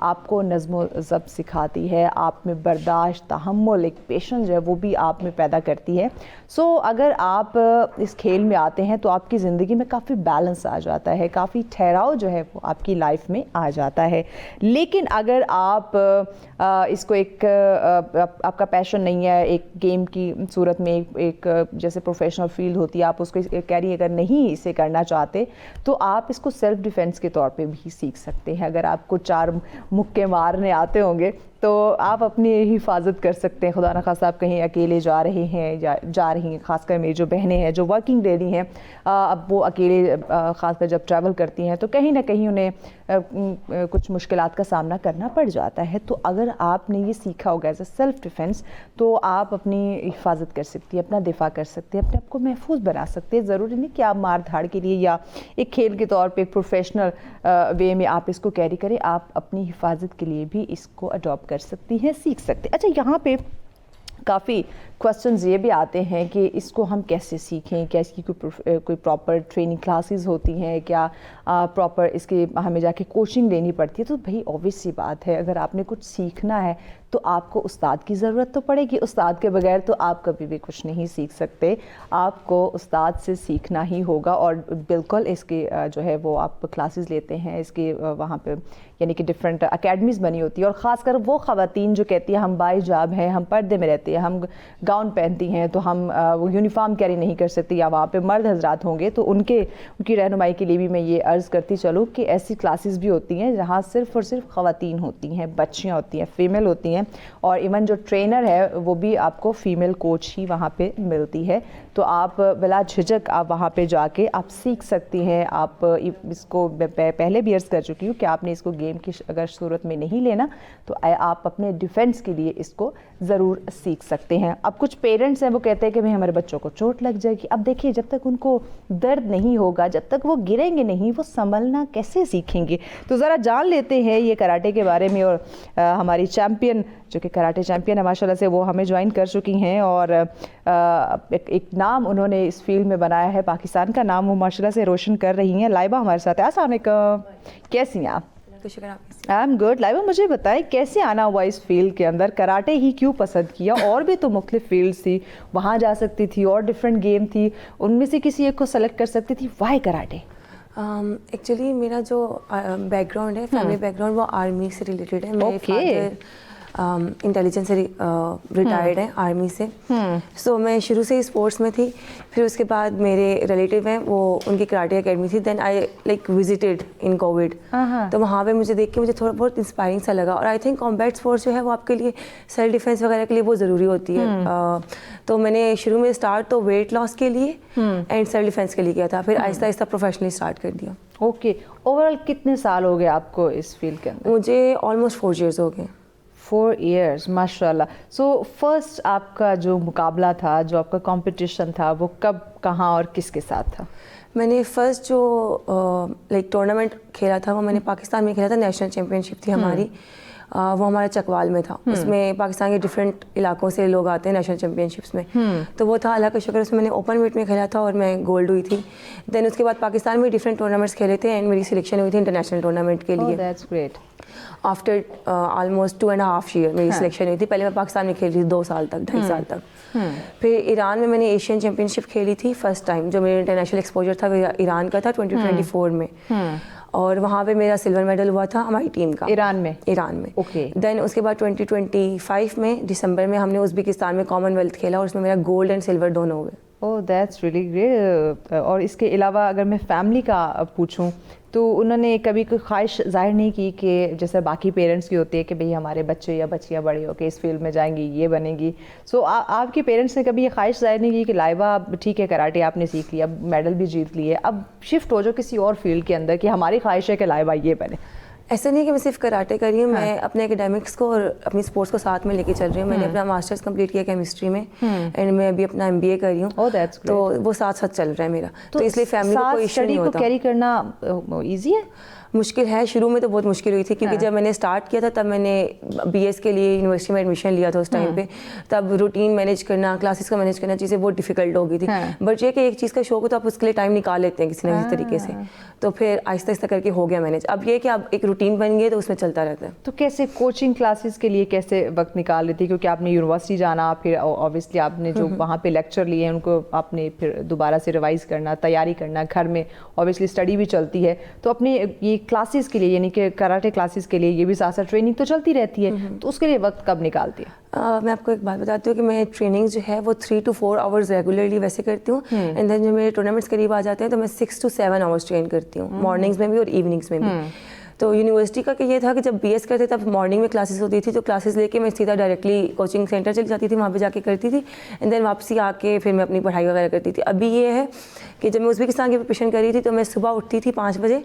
آپ کو نظم و ضبط سکھاتی ہے, آپ میں برداشت, تحمل, ایک پیشنس جو ہے وہ بھی آپ میں پیدا کرتی ہے. سو اگر آپ اس کھیل میں آتے ہیں تو آپ کی زندگی میں کافی بیلنس آ جاتا ہے, کافی ٹھہراؤ جو ہے وہ آپ کی لائف میں آ جاتا ہے. لیکن اگر آپ اس کو ایک آپ کا پیشن نہیں ہے, ایک گیم کی صورت میں ایک جیسے پروفیشنل فیلڈ ہوتی ہے, آپ اس کو کیری اگر نہیں اسے کرنا چاہتے تو آپ اس کو سیلف ڈیفینس کے طور پہ بھی سیکھ سکتے ہیں. اگر آپ کو 4 مکے مارنے آتے ہوں گے تو آپ اپنی حفاظت کر سکتے ہیں. خدا نخواستہ آپ کہیں اکیلے جا رہے ہیں یا جا رہی ہیں, خاص کر میری جو بہنیں ہیں جو ورکنگ لیڈی ہیں, اب وہ اکیلے خاص کر جب ٹریول کرتی ہیں تو کہیں نہ کہیں انہیں کچھ مشکلات کا سامنا کرنا پڑ جاتا ہے. تو اگر آپ نے یہ سیکھا ہوگا ایز اے سیلف ڈیفینس تو آپ اپنی حفاظت کر سکتی ہیں, اپنا دفاع کر سکتے ہیں, اپنے آپ کو محفوظ بنا سکتے ہیں. ضروری نہیں کہ آپ مار دھاڑ کے لیے یا ایک کھیل کے طور پہ ایک پروفیشنل وے میں آپ اس کو کیری کریں, آپ اپنی حفاظت کے لیے بھی اس کو اڈاپٹ کر سکتی ہیں, سیکھ سکتے ہیں. اچھا, یہاں پہ کافی کوسچنز یہ بھی آتے ہیں کہ اس کو ہم کیسے سیکھیں, کیا اس کی کوئی پراپر ٹریننگ کلاسز ہوتی ہیں, کیا پراپر اس کی ہمیں جا کے کوچنگ لینی پڑتی ہے؟ تو بھائی اوبویس سی بات ہے, اگر آپ نے کچھ سیکھنا ہے تو آپ کو استاد کی ضرورت تو پڑے گی. استاد کے بغیر تو آپ کبھی بھی کچھ نہیں سیکھ سکتے, آپ کو استاد سے سیکھنا ہی ہوگا. اور بالکل اس کی جو ہے وہ آپ کلاسز لیتے ہیں, اس کی وہاں پہ یعنی کہ ڈفرینٹ اکیڈمیز بنی ہوتی ہے. اور خاص کر وہ خواتین جو کہتی ہیں ہم باحجاب ہیں, ہم پردے میں رہتے ہیں, ہم گاؤن پہنتی ہیں تو ہم وہ یونیفارم کیری نہیں کر سکتی, یا وہاں پہ مرد حضرات ہوں گے تو ان کی رہنمائی کے لیے بھی میں یہ عرض کرتی چلوں کہ ایسی کلاسز بھی ہوتی ہیں جہاں صرف اور صرف خواتین ہوتی ہیں, بچیاں ہوتی ہیں, فیمیل ہوتی ہیں, اور ایون جو ٹرینر ہے وہ بھی آپ کو فیمیل کوچ ہی وہاں پہ ملتی ہے. تو آپ بلا جھجک آپ وہاں پہ جا کے آپ سیکھ سکتی ہیں. آپ اس کو پہلے بھی عرض کر چکی ہوں کہ آپ نے اس کو گیم کی اگر صورت میں نہیں لینا تو آپ اپنے ڈیفینس کے لیے اس کو ضرور سیکھ سکتے ہیں. اب کچھ پیرنٹس ہیں وہ کہتے ہیں کہ بھائی ہمارے بچوں کو چوٹ لگ جائے گی. اب دیکھیے, جب تک ان کو درد نہیں ہوگا, جب تک وہ گریں گے نہیں, وہ سنبھلنا کیسے سیکھیں گے؟ تو ذرا جان لیتے ہیں یہ کراٹے کے بارے میں. اور ہماری چیمپئن جو کہ کراٹے چیمپئن ہے ماشاء اللہ سے, وہ ہمیں جوائن کر چکی ہیں اور ایک نام انہوں نے اس فیلڈ میں بنایا ہے, پاکستان کا نام وہ ماشاء اللہ سے روشن کر رہی ہیں. لائبہ ہمارے ساتھ ہے. السلام علیکم, کیسی ہیں آپ؟ شکر آپ. آئی ایم گڈ. لائبہ مجھے بتائیں کیسے آنا ہوا اس فیلڈ کے اندر, کراٹے ہی کیوں پسند کیا؟ اور بھی تو مختلف فیلڈز تھی, وہاں جا سکتی تھی, اور ڈفرینٹ گیم تھی, ان میں سے کسی ایک کو سلیکٹ کر سکتی تھی, وائی کراٹے؟ ایکچولی میرا جو بیک گراؤنڈ ہے, فیملی بیک گراؤنڈ, وہ آرمی سے ریلیٹڈ ہے. میرے فادر انٹیلیجنس سے ریٹائرڈ ہیں آرمی سے. سو میں شروع سے ہی اسپورٹس میں تھی. پھر اس کے بعد میرے ریلیٹیو ہیں, وہ ان کی کراٹے اکیڈمی تھی. Then I like visited in Covid, تو وہاں پہ مجھے دیکھ کے مجھے تھوڑا بہت انسپائرنگ سا لگا. اور آئی تھنک کمبیٹ اسپورٹس جو ہے وہ آپ کے لیے سیلف ڈیفینس وغیرہ کے لیے بہت ضروری ہوتی ہے. تو میں نے شروع میں اسٹارٹ تو ویٹ لاس کے لیے اینڈ سیلف ڈیفینس کے لیے کیا تھا, پھر آہستہ آہستہ پروفیشنلی اسٹارٹ کر دیا. اوکے, اوور آل کتنے سال ہو گئے آپ کو اس فیلڈ کے اندر؟ مجھے آلموسٹ 4 ایئرس ہو گئے. 4 ایئرس, ماشاء اللہ. سو فرسٹ آپ کا جو مقابلہ تھا, جو آپ کا کمپٹیشن تھا, وہ کب, کہاں اور کس کے ساتھ تھا؟ میں نے فرسٹ جو لائک ٹورنامنٹ کھیلا تھا وہ میں نے پاکستان میں کھیلا تھا. نیشنل چیمپئن شپ تھی ہماری, وہ ہمارا چکوال میں تھا. اس میں پاکستان کے ڈفرینٹ علاقوں سے لوگ آتے ہیں نیشنل چیمپئن شپس میں. تو وہ تھا, اللہ کا شکر, اس میں میں نے اوپن ویٹ میں کھیلا تھا اور میں گولڈ ہوئی تھی. دین اس کے بعد پاکستان میں ڈفرینٹ ٹورنامنٹس کھیلے تھے اینڈ میری سلیکشن ہوئی تھی انٹرنیشنل ٹورنامنٹ کے لیے. That's great. After almost 2.5 year میری سلیکشن ہوئی تھی. پہلے میں پاکستان میں کھیلی تھی 2 سال تک, 2.5 سال تک. پھر ایران میں نے ایشین چیمپئن شپ کھیلی تھی فرسٹ ٹائم. جو میرا انٹرنیشنل ایکسپوجر تھا وہ ایران کا تھا 2024 میں, اور وہاں پہ میرا سلور میڈل ہوا تھا ہماری ٹیم کا. ایران میں؟ ایران میں. اوکے. دین اس کے بعد 2025 میں دسمبر میں ہم نے ازبکستان میں کامن ویلتھ کھیلا, اور اس میں میرا گولڈ اینڈ سلور دونوں ہوئے. اوہ دیٹس ریئلی گریٹ. اور اس کے علاوہ اگر میں فیملی کا پوچھوں تو انہوں نے کبھی کوئی خواہش ظاہر نہیں کی کہ جیسے باقی پیرنٹس کی ہوتی ہے کہ بھئی ہمارے بچے یا بچیاں بڑے ہو کے اس فیلڈ میں جائیں گی, یہ بنے گی, سو آپ کے پیرنٹس نے کبھی یہ خواہش ظاہر نہیں کی کہ لائبہ ٹھیک ہے کراٹے آپ نے سیکھ لیا, میڈل بھی جیت لیے, اب شفٹ ہو جو کسی اور فیلڈ کے اندر کہ ہماری خواہش ہے کہ لائبہ یہ بنے؟ ایسا نہیں کہ میں صرف کراٹے کر رہی ہوں, میں اپنے اکیڈیمکس کو اور اپنی اسپورٹس کو ساتھ میں لے کے چل رہی ہوں. میں نے اپنا ماسٹرز کمپلیٹ کیا کیمسٹری میں, اینڈ میں ابھی اپنا MBA کر رہی ہوں. تو وہ ساتھ ساتھ چل رہا ہے میرا, تو اس لیے فیملی کو کوئی ایشو نہیں ہوتا. تو کیری کرنا ایزی ہے؟ مشکل ہے. شروع میں تو بہت مشکل ہوئی تھی کیونکہ جب میں نے اسٹارٹ کیا تھا تب میں نے بی ایس کے لیے یونیورسٹی میں ایڈمیشن لیا تھا اس ٹائم پہ. تب روٹین مینیج کرنا, کلاسز کا مینیج کرنا, چیزیں بہت ڈیفیکلٹ ہو گئی تھی. بٹ یہ کہ ایک چیز کا شوق ہو تو آپ اس کے لیے ٹائم نکال لیتے ہیں کسی نہ کسی طریقے سے, تو پھر آہستہ آہستہ کر کے ہو گیا مینیج. اب یہ کہ اب ایک روٹین بن گئی تو اس میں چلتا رہتا ہے. تو کیسے کوچنگ کلاسز کے لیے کیسے وقت نکال لیتی, کیونکہ آپ نے یونیورسٹی جانا, پھر اوبیسلی آپ نے جو وہاں پہ لیکچر لیے ہیں ان کو آپ نے پھر دوبارہ سے ریوائز کرنا, تیاری کرنا, گھر میں اوبیسلی اسٹڈی بھی چلتی ہے, تو اپنے یہ کلاسز کے لیے یعنی کہ کراٹے کلاسز کے لیے یہ بھی ساتھ ساتھ ٹریننگ تو چلتی رہتی ہے, تو اس کے لیے وقت کب نکالتی ہے؟ میں آپ کو ایک بات بتاتی ہوں کہ میں ٹریننگ جو ہے وہ 3 to 4 hours ریگولرلی ویسے کرتی ہوں. اینڈ دین جو میرے ٹورنامنٹس قریب آ جاتے ہیں تو میں 6 to 7 hours ٹرین کرتی ہوں, مارننگس میں بھی اور ایوننگس میں بھی. تو یونیورسٹی کا کہ یہ تھا کہ جب بی ایس کرتے تب مارننگ میں کلاسز ہوتی تھی, تو کلاسز لے کے میں سیدھا ڈائریکٹلی کوچنگ سینٹر چلی جاتی تھی, وہاں پہ جا کے کرتی تھی. اینڈ دین واپسی آ کے پھر میں اپنی پڑھائی وغیرہ کرتی تھی. ابھی یہ ہے کہ جب میں ازبکستان کی پریپریشن کر رہی تھی تو میں صبح اٹھتی تھی 5 بجے,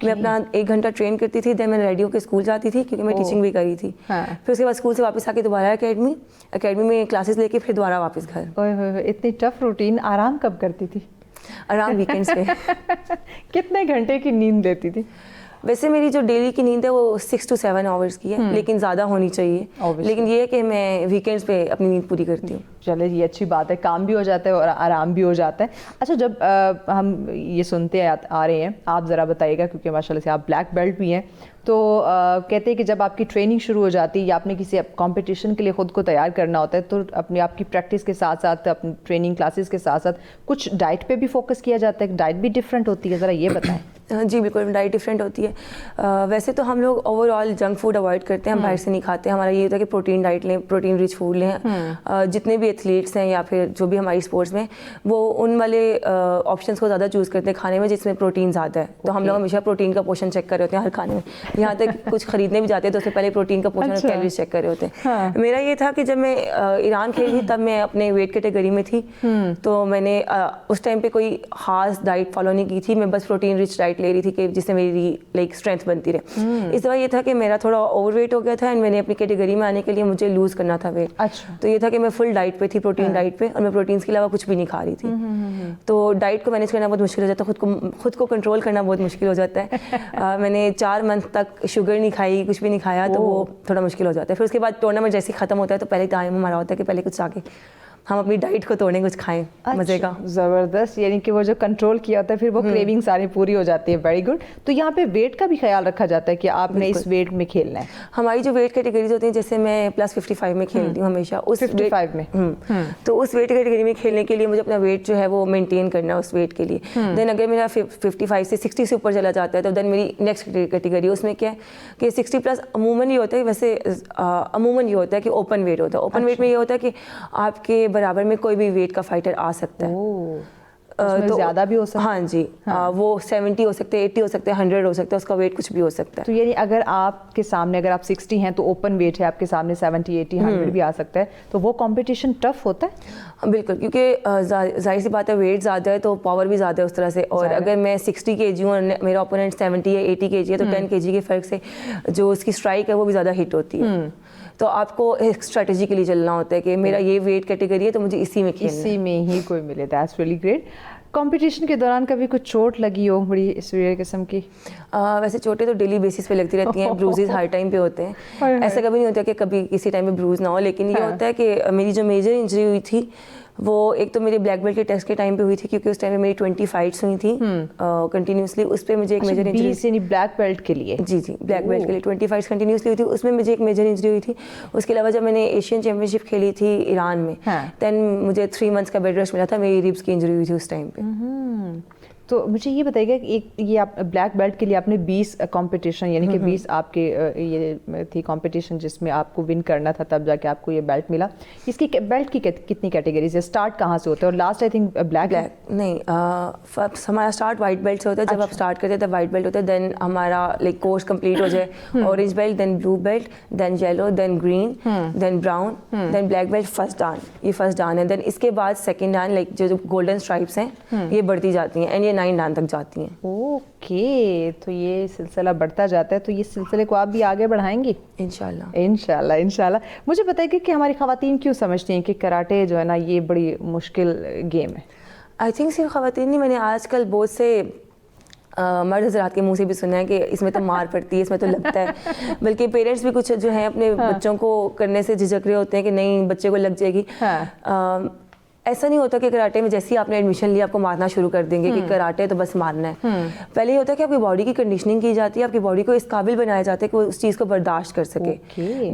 میں اپنا 1 گھنٹہ ٹرین کرتی تھی, دین میں ریڈی ہو کے اسکول جاتی تھی کیونکہ میں ٹیچنگ بھی کری تھی. پھر اس کے بعد اسکول سے واپس آ کے دوبارہ اکیڈمی میں کلاسز لے کے پھر دوبارہ واپس گھر. اتنی ٹف روٹین. آرام کب کرتی تھی؟ آرام ویکینڈس پہ. کتنے گھنٹے کی نیند لیتی تھی؟ ویسے میری جو ڈیلی کی نیند ہے وہ 6 to 7 hours کی ہے, لیکن زیادہ ہونی چاہیے. لیکن یہ ہے کہ میں ویکینڈس پہ اپنی نیند پوری کرتی ہوں. چلے یہ اچھی بات ہے, کام بھی ہو جاتا ہے اور آرام بھی ہو جاتا ہے. اچھا, جب ہم یہ سنتے آ رہے ہیں, آپ ذرا بتائیے گا کیونکہ ماشاء اللہ سے آپ بلیک بیلٹ بھی ہیں, تو کہتے ہیں کہ جب آپ کی ٹریننگ شروع ہو جاتی ہے یا آپ نے کسی کمپٹیشن کے لیے خود کو تیار کرنا ہوتا ہے تو اپنی آپ کی پریکٹس کے ساتھ ساتھ اپنی ٹریننگ کلاسز کے ساتھ ساتھ کچھ ڈائٹ پہ بھی فوکس کیا جاتا ہے, ڈائٹ بھی ڈفرینٹ ہوتی ہے, ذرا یہ بتائیں. جی بالکل, ڈائٹ ڈفرینٹ ہوتی ہے. ویسے تو ہم لوگ over all junk food avoid کرتے ہیں, ہم باہر سے نہیں کھاتے. ہمارا یہ ہوتا ہے کہ پروٹین ڈائٹ لیں, پروٹین رچ فوڈ لیں. جتنے بھی ایتھلیٹس ہیں یا پھر جو بھی ہماری اسپورٹس میں, وہ ان والے آپشنس کو زیادہ چوز کرتے ہیں کھانے میں جس میں پروٹین زیادہ ہے. تو ہم لوگ ہمیشہ پروٹین کا پورشن چیک کر رہے ہوتے ہیں ہر کھانے میں, یہاں تک کچھ خریدنے بھی جاتے ہیں تو اس سے پہلے پروٹین کا پورشن اور کیلوریز چیک کر رہے ہوتے ہیں. میرا یہ تھا کہ جب میں ایران کھیلی تھی تب میں اپنے ویٹ کیٹیگری میں تھی, تو میں نے اس ٹائم پہ کوئی خاص ڈائٹ فالو نہیں کی تھی, میں بس پروٹین رچ ڈائٹ لے رہی تھی کہ جس سے میری لائک اسٹرینتھ بنتی رہے. اس دفعہ یہ تھا کہ میرا تھوڑا اوور ویٹ ہو گیا تھا اینڈ میں نے اپنی کیٹیگری میں آنے کے لیے مجھے لوز کرنا تھا ویٹ. تو یہ تھا کہ میں فل ڈائٹ پہ تھی, پروٹین ڈائٹ پہ, اور میں پروٹینس کے علاوہ کچھ بھی نہیں کھا رہی تھی. تو ڈائٹ کو مینیج کرنا بہت مشکل ہو جاتا ہے, خود کو کنٹرول کرنا بہت مشکل ہو جاتا ہے. میں نے 4 month تک شوگر نہیں کھائی, کچھ بھی نہیں کھایا, تو وہ تھوڑا مشکل ہو جاتا ہے. پھر اس کے بعد ٹورنامنٹ جیسے ہی ختم ہوتا ہے تو پہلے ٹائم ہمارا ہوتا ہے کہ پہلے کچھ آ کے ہم اپنی ڈائٹ کو توڑیں, کچھ کھائیں مزے کا. زبردست, یعنی کہ وہ جو کنٹرول کیا ہوتا ہے پھر وہ کریونگ ساری پوری ہو جاتی ہے. Very good. تو یہاں پہ ویٹ کا بھی خیال رکھا جاتا ہے کہ آپ نے اس ویٹ میں کھیلنا ہے. ہماری جو ویٹ کیٹیگریز ہوتی ہیں, جیسے میں +55 میں کھیلتی ہوں ہمیشہ, اس 55 میں, تو اس ویٹ کیٹیگری میں کھیلنے کے لیے مجھے اپنا ویٹ جو ہے وہ مینٹین کرنا ہے اس ویٹ کے لیے. دین اگر میرا 55 سے 60 سے اوپر چلا جاتا ہے تو دین میری نیکسٹ کیٹیگری, اس میں کیا ہے کہ 60+ عموماً یہ ہوتا ہے, ویسے عموماً یہ ہوتا ہے کہ اوپن ویٹ ہوتا ہے. اوپن ویٹ میں یہ ہوتا ہے کہ آپ کے برابر میں کوئی بھی ویٹ کا فائٹر آ سکتا ہے. تو زیادہ بھی ہو سکتا ہے. ہاں جی, وہ 70 ہو سکتے ہیں, 80 ہو سکتے ہیں, 100 ہو سکتا ہے, اس کا ویٹ کچھ بھی ہو سکتا ہے. تو یعنی اگر آپ کے سامنے, اگر آپ 60 ہیں تو اوپن ویٹ ہے آپ کے سامنے 70, 80, 100 بھی آ سکتا ہے, تو وہ کمپٹیشن ٹف ہوتا ہے. بالکل, کیونکہ ظاہر سی بات ہے ویٹ زیادہ ہے تو پاور بھی زیادہ ہے اس طرح سے. اور اگر میں 60 kg ہوں اور میرا اپوننٹ 70 یا 80 kg ہے تو 10 kg کے فرق سے جو اس کی اسٹرائک ہے وہ بھی زیادہ ہٹ ہوتی ہے. تو آپ کو ایک اسٹریٹجی کے لیے چلنا ہوتا ہے کہ میرا یہ ویٹ کیٹیگری ہے تو مجھے اسی میں کھیلنا ہے, اسی میں ہی کوئی ملے. That's really great. کمپٹیشن کے دوران کبھی کچھ چوٹ لگی ہو بڑی سویئر قسم کی؟ ویسے چوٹیں تو ڈیلی بیسس پہ لگتی رہتی ہیں, بروزز ہر ٹائم پہ ہوتے ہیں. ایسا کبھی نہیں ہوتا کہ کبھی کسی ٹائم پہ بروز نہ ہو, لیکن یہ ہوتا ہے کہ میری جو میجر انجری ہوئی تھی وہ ایک تو میرے بلیک بیلٹ کے ٹیسٹ کے ٹائم پہ ہوئی تھی, کیونکہ اس ٹائم پہ میری 20 فائٹس ہوئی تھیں کنٹینیوسلی. اس پہ مجھے ایک میجر انجری, یعنی بلیک بیلٹ کے لیے؟ جی بلیک بیلٹ کے لیے 20 فائٹس کنٹینیوسلی ہوئی تھی, اس میں مجھے ایک میجر انجری ہوئی تھی. اس کے علاوہ جب میں نے ایشین چیمپئن شپ کھیلی تھی ایران میں, دین مجھے 3 months کا بیڈ ریسٹ ملا تھا, میری ریبس کی انجری ہوئی تھی اس ٹائم پہ. تو مجھے یہ بتائیے گا کہ یہ آپ بلیک بیلٹ کے لیے آپ نے 20 کمپٹیشن, یعنی کہ 20 آپ کے یہ تھی کمپٹیشن جس میں آپ کو ون کرنا تھا, تب جا کے آپ کو یہ بیلٹ ملا. اس کی بیلٹ کی کتنی کیٹیگریز ہے, اسٹارٹ کہاں سے ہوتا ہے, اور لاسٹ آئی تھنک بلیک نہیں, ہمارا اسٹارٹ وائٹ بیلٹ سے ہوتا ہے. جب آپ اسٹارٹ کرتے ہیں تب وائٹ بیلٹ ہوتا ہے, دین ہمارا لائک کورس کمپلیٹ ہو جائے, اورنج بیلٹ, دین بلو بیلٹ, دین یلو, دین گرین, دین براؤن, دین بلیک بیلٹ, فرسٹ ڈان. یہ فرسٹ ڈان ہے. دین اس کے بعد سیکنڈ ڈان, لائک جو گولڈن اسٹرائپس ہیں یہ بڑھتی جاتی ہیں, اینڈ یہ 9 ڈان تک جاتی ہیں. اوکے, تو یہ سلسلہ بڑھتا جاتا ہے, تو یہ سلسلے کو آپ بھی آگے بڑھائیں گی انشاءاللہ. مجھے بتائیے کہ ہماری خواتین کیوں سمجھتی ہیں کہ کراٹے جو ہے نا یہ بڑی مشکل گیم ہے؟ آئی تھنک صرف خواتین نہیں, میں نے آج کل بہت سے مرد حضرات کے منہ سے بھی سنا ہے کہ اس میں تو مار پڑتی ہے, اس میں تو لگتا ہے, بلکہ پیرنٹس بھی کچھ جو ہیں اپنے بچوں کو کرنے سے جھجک رہے ہوتے ہیں کہ نہیں بچے کو لگ جائے گی. ایسا نہیں ہوتا کہ کراٹے میں جیسے ہی آپ نے ایڈمیشن لیا آپ کو مارنا شروع کر دیں گے کہ کراٹے تو بس مارنا ہے. پہلے یہ ہوتا ہے کہ آپ کی باڈی کی کنڈیشننگ کی جاتی ہے, آپ کی باڈی کو اس قابل بنایا جاتا ہے کہ وہ اس چیز کو برداشت کر سکے.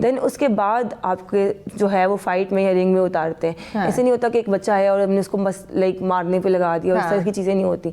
دین اس کے بعد آپ کے جو ہے وہ فائٹ میں یا رنگ میں اتارتے ہیں. ایسے نہیں ہوتا کہ ایک بچہ ہے اور ہم نے اس کو بس لائک مارنے پہ لگا دیا, اور اس طرح کی چیزیں نہیں ہوتی.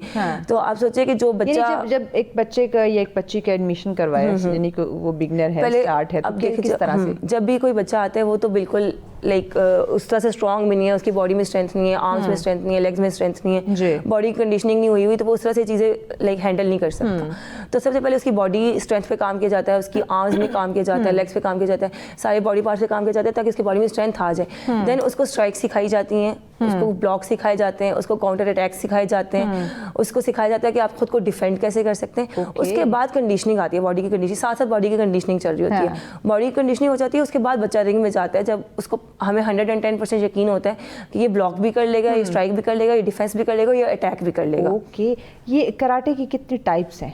تو آپ سوچیں کہ جو بچہ جب ایک بچے کا یا ایک بچی کا ایڈمیشن کروایا یعنی کہ وہ بگنر ہے, اسٹارٹ ہے, تو کس طرح سے جب بھی کوئی بچہ آتا ہے وہ تو بالکل لائک اس طرح سے اسٹرانگ بھی نہیں ہے, اس کی باڈی میں اسٹرینتھ نہیں ہے, آرمس میں اسٹرینتھ نہیں ہے, لیگز میں اسٹرینتھ نہیں ہے, باڈی کنڈیشننگ نہیں ہوئی, تو وہ اس طرح سے چیزیں لائک ہینڈل نہیں کر سکتا. تو سب سے پہلے اس کی باڈی اسٹرینتھ پہ کام کیا جاتا ہے, اس کی آرمس میں کام کیا جاتا ہے, لیگس پہ کام کیا جاتا ہے, سارے باڈی پارٹس پہ کام کیا جاتا ہے تاکہ اس کی باڈی میں اسٹرینتھ آ جائے. دین اس کو اسٹرائک سکھائی جاتی ہیں, اس کو بلاک سکھائے جاتے ہیں, اس کو کاؤنٹر اٹیک سکھائے جاتے ہیں, اس کو سکھایا جاتا ہے کہ آپ خود کو ڈیفینڈ کیسے کر سکتے ہیں. اس کے بعد کنڈیشننگ آتی ہے, باڈی کی کنڈیشننگ, ساتھ ساتھ باڈی کی کنڈیشننگ چل رہی ہوتی ہے. باڈی کی کنڈیشننگ ہو جاتی ہے, اس کے بعد بچہ رنگ میں جاتا ہے جب اس کو ہمیں 110% یقین ہوتا ہے کہ یہ بلاک بھی کر لے گا, یہ اسٹرائک بھی کر لے گا, یہ ڈیفینس بھی کر لے گا, یہ اٹیک بھی کر لے گا. اوکے, یہ کراٹے کی کتنی ٹائپس ہیں؟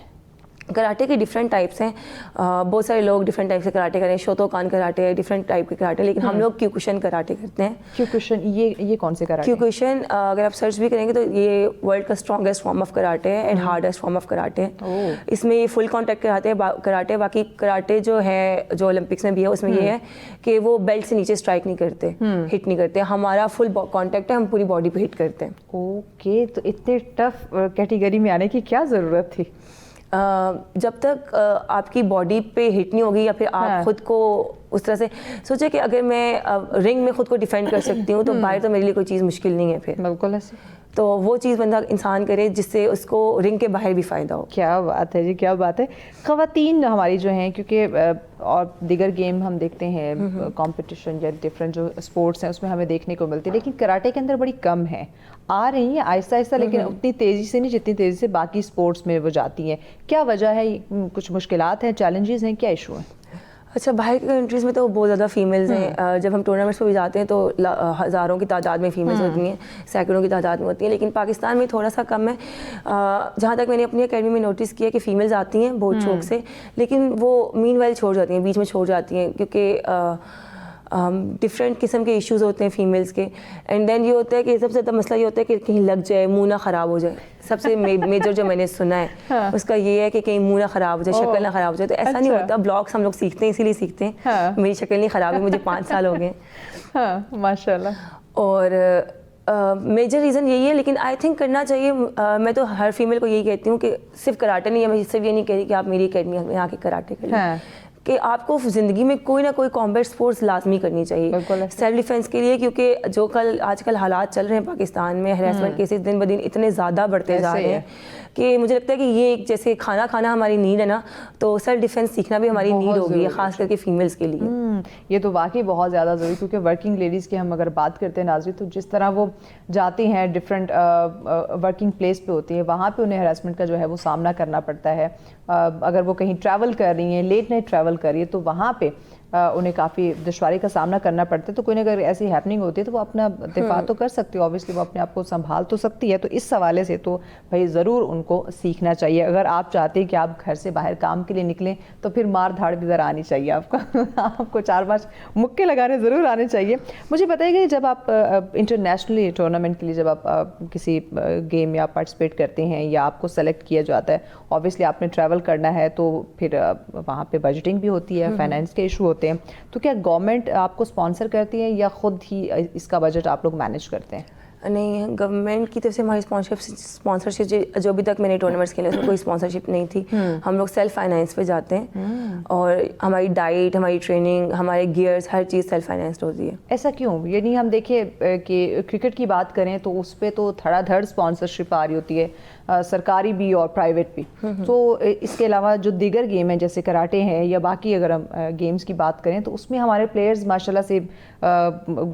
کراٹے کے ڈفرینٹ ٹائپس ہیں, بہت سارے لوگ ڈفرینٹ ٹائپ سے کراٹے کریں, شوتوکان کراٹے, ڈفرینٹ ٹائپ کے کراٹے, لیکن ہم لوگ کیوکوشن کراٹے کرتے ہیں. کیوکوشن یہ کون سے کراٹے؟ کیوکوشن اگر آپ سرچ بھی کریں گے تو یہ ورلڈ کا اسٹرانگیسٹ فارم آف کراٹے ہے and hardest form of karate ہے. اس میں یہ فل کانٹیکٹ کراٹے. باقی کراٹے جو ہے جو اولمپکس میں بھی ہے اس میں یہ ہے کہ وہ بیلٹ سے نیچے اسٹرائک نہیں کرتے, ہٹ نہیں کرتے. ہمارا فل کانٹیکٹ ہے, ہم پوری باڈی پہ ہٹ کرتے ہیں. اوکے, تو اتنے ٹف کیٹیگری میں آنے کی کیا ضرورت تھی؟ جب تک آپ کی باڈی پہ ہٹ نہیں ہوگی یا پھر آپ خود کو اس طرح سے سوچے کہ اگر میں رنگ میں خود کو ڈیفینڈ کر سکتی ہوں تو باہر تو میرے لیے کوئی چیز مشکل نہیں ہے. پھر بالکل ایسے تو وہ چیز بندہ انسان کرے جس سے اس کو رنگ کے باہر بھی فائدہ ہو. کیا بات ہے جی, کیا بات ہے. خواتین ہماری جو ہیں, کیونکہ اور دیگر گیم ہم دیکھتے ہیں کمپٹیشن یا ڈفرینٹ جو اسپورٹس ہیں اس میں ہمیں دیکھنے کو ملتی ہے, لیکن کراٹے کے اندر بڑی کم ہے. آ رہی ہیں آہستہ آہستہ, لیکن اتنی تیزی سے نہیں جتنی تیزی سے باقی اسپورٹس میں وہ جاتی ہیں. کیا وجہ ہے؟ کچھ مشکلات ہیں, چیلنجز ہیں, کیا ایشو ہیں؟ اچھا, باہر کی کنٹریز میں تو بہت زیادہ فیمیلز ہیں. جب ہم ٹورنامنٹس پہ بھی جاتے ہیں تو ہزاروں کی تعداد میں فیمیلز ہوتی ہیں, سینکڑوں کی تعداد میں ہوتی ہیں, لیکن پاکستان میں تھوڑا سا کم ہے. جہاں تک میں نے اپنی اکیڈمی میں نوٹس کیا کہ فیمیلز آتی ہیں بہت شوق سے, لیکن وہ مین وائل چھوڑ جاتی ہیں, بیچ میں چھوڑ جاتی ہیں, کیونکہ ڈفرینٹ قسم کے ایشوز ہوتے ہیں فیمیلز کے. اینڈ دین یہ ہوتا ہے کہ سب سے زیادہ مسئلہ یہ ہوتا ہے کہ کہیں لگ جائے, منہ نہ خراب ہو جائے. سب سے میجر جو میں نے سنا ہے اس کا یہ ہے کہ کہیں منہ نہ خراب ہو جائے, شکل نہ خراب ہو جائے. تو ایسا نہیں ہوتا, بلاگس ہم لوگ سیکھتے ہیں اسی لیے سیکھتے ہیں. میری شکل نہیں خراب ہے, مجھے 5 سال ہو گئے. ہاں ماشاء اللہ. اور میجر ریزن یہی ہے, لیکن آئی تھنک کرنا چاہیے. میں تو ہر فیمیل کو یہی کہتی ہوں کہ صرف کراٹے نہیں ہے, میں صرف یہ نہیں کہہ رہی کہ آپ میری اکیڈمی میں آ کے کراٹے کریں, کہ آپ کو زندگی میں کوئی نہ کوئی کامبیٹ سپورٹس لازمی کرنی چاہیے سیلف ڈیفینس کے لیے. کیونکہ جو آج کل حالات چل رہے ہیں پاکستان میں, ہراسمنٹ کیسز دن بدن اتنے زیادہ بڑھتے جا رہے ہیں کہ مجھے لگتا ہے کہ یہ جیسے کھانا کھانا ہماری نیڈ ہے نا, تو سیلف ڈیفینس سیکھنا بھی ہماری نیڈ ہوگی ہے, خاص کر کے فیمیلز کے لیے. یہ تو واقعی بہت زیادہ ضروری, کیونکہ ورکنگ لیڈیز کی ہم اگر بات کرتے ہیں ناظرین, تو جس طرح وہ جاتی ہیں ڈفرینٹ ورکنگ پلیس پہ ہوتی ہیں, وہاں پہ انہیں ہراسمنٹ کا جو ہے وہ سامنا کرنا پڑتا ہے. اگر وہ کہیں ٹریول کر رہی ہیں, لیٹ نائٹ ٹریول کر رہی ہے, تو وہاں پہ انہیں کافی دشواری کا سامنا کرنا پڑتا ہے. تو کوئی نہ اگر ایسی ہیپننگ ہوتی ہے تو وہ اپنا دفاع تو کر سکتی ہے, اوبیسلی وہ اپنے آپ کو سنبھال تو سکتی ہے. تو اس حوالے سے تو بھائی ضرور ان کو سیکھنا چاہیے. اگر آپ چاہتے ہیں کہ آپ گھر سے باہر کام کے لیے نکلیں تو پھر مار دھاڑ بھی ذرا آنی چاہیے آپ کو, آپ کو 4-5 مکے لگانے ضرور آنے چاہیے. مجھے بتائیے کہ جب آپ انٹرنیشنلی ٹورنامنٹ کے لیے جب آپ کسی گیم میں آپ پارٹیسپیٹ کرتے ہیں یا آپ کو سلیکٹ کیا جاتا ہے, اوبیسلی آپ نے ٹریول کرنا ہے تو پھر وہاں پہ بجٹنگ بھی ہوتی ہے, فائنینس کے ایشو ہوتے ہیں. تو کیا گورنمنٹ آپ کو اسپانسر کرتی ہے یا خود ہی اس کا بجٹ آپ لوگ مینیج کرتے ہیں؟ نہیں, گورنمنٹ کی طرف سے ہماری اسپانسرشپ جو ابھی تک میں نے ٹورنامنٹس کے لیے اس میں کوئی اسپانسرشپ نہیں تھی. ہم لوگ سیلف فائنینس پہ جاتے ہیں, اور ہماری ڈائٹ, ہماری ٹریننگ, ہمارے گیئرس, ہر چیز سیلف فائنینسڈ ہوتی ہے. ایسا کیوں؟ یعنی ہم دیکھیں کہ کرکٹ کی بات کریں تو اس پہ تو دھڑا دھڑ اسپانسرشپ آ رہی ہوتی ہے, سرکاری بھی اور پرائیویٹ بھی. تو اس کے علاوہ جو دیگر گیم ہیں جیسے کراٹے ہیں یا باقی اگر ہم گیمز کی بات کریں تو اس میں ہمارے پلیئرز ماشاء اللہ سے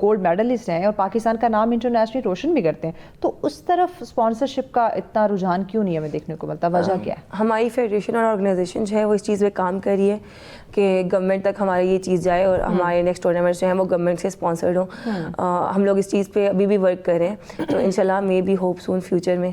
گولڈ میڈلسٹ ہیں اور پاکستان کا نام انٹرنیشنلی روشن بھی کرتے ہیں. تو اس طرف اسپانسرشپ کا اتنا رجحان کیوں نہیں ہمیں دیکھنے کو ملتا؟ وجہ کیا ہے؟ ہماری فیڈریشن اور آرگنائزیشن جو ہے وہ اس چیز پہ کام کر رہی ہے کہ گورنمنٹ تک ہماری یہ چیز جائے اور ہمارے نیکسٹ ٹورنامنٹس جو ہیں وہ گورنمنٹ سے اسپانسرڈ ہوں. ہم لوگ اس چیز پہ ابھی بھی ورک کر رہے ہیں, تو انشاءاللہ maybe hope soon future میں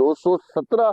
217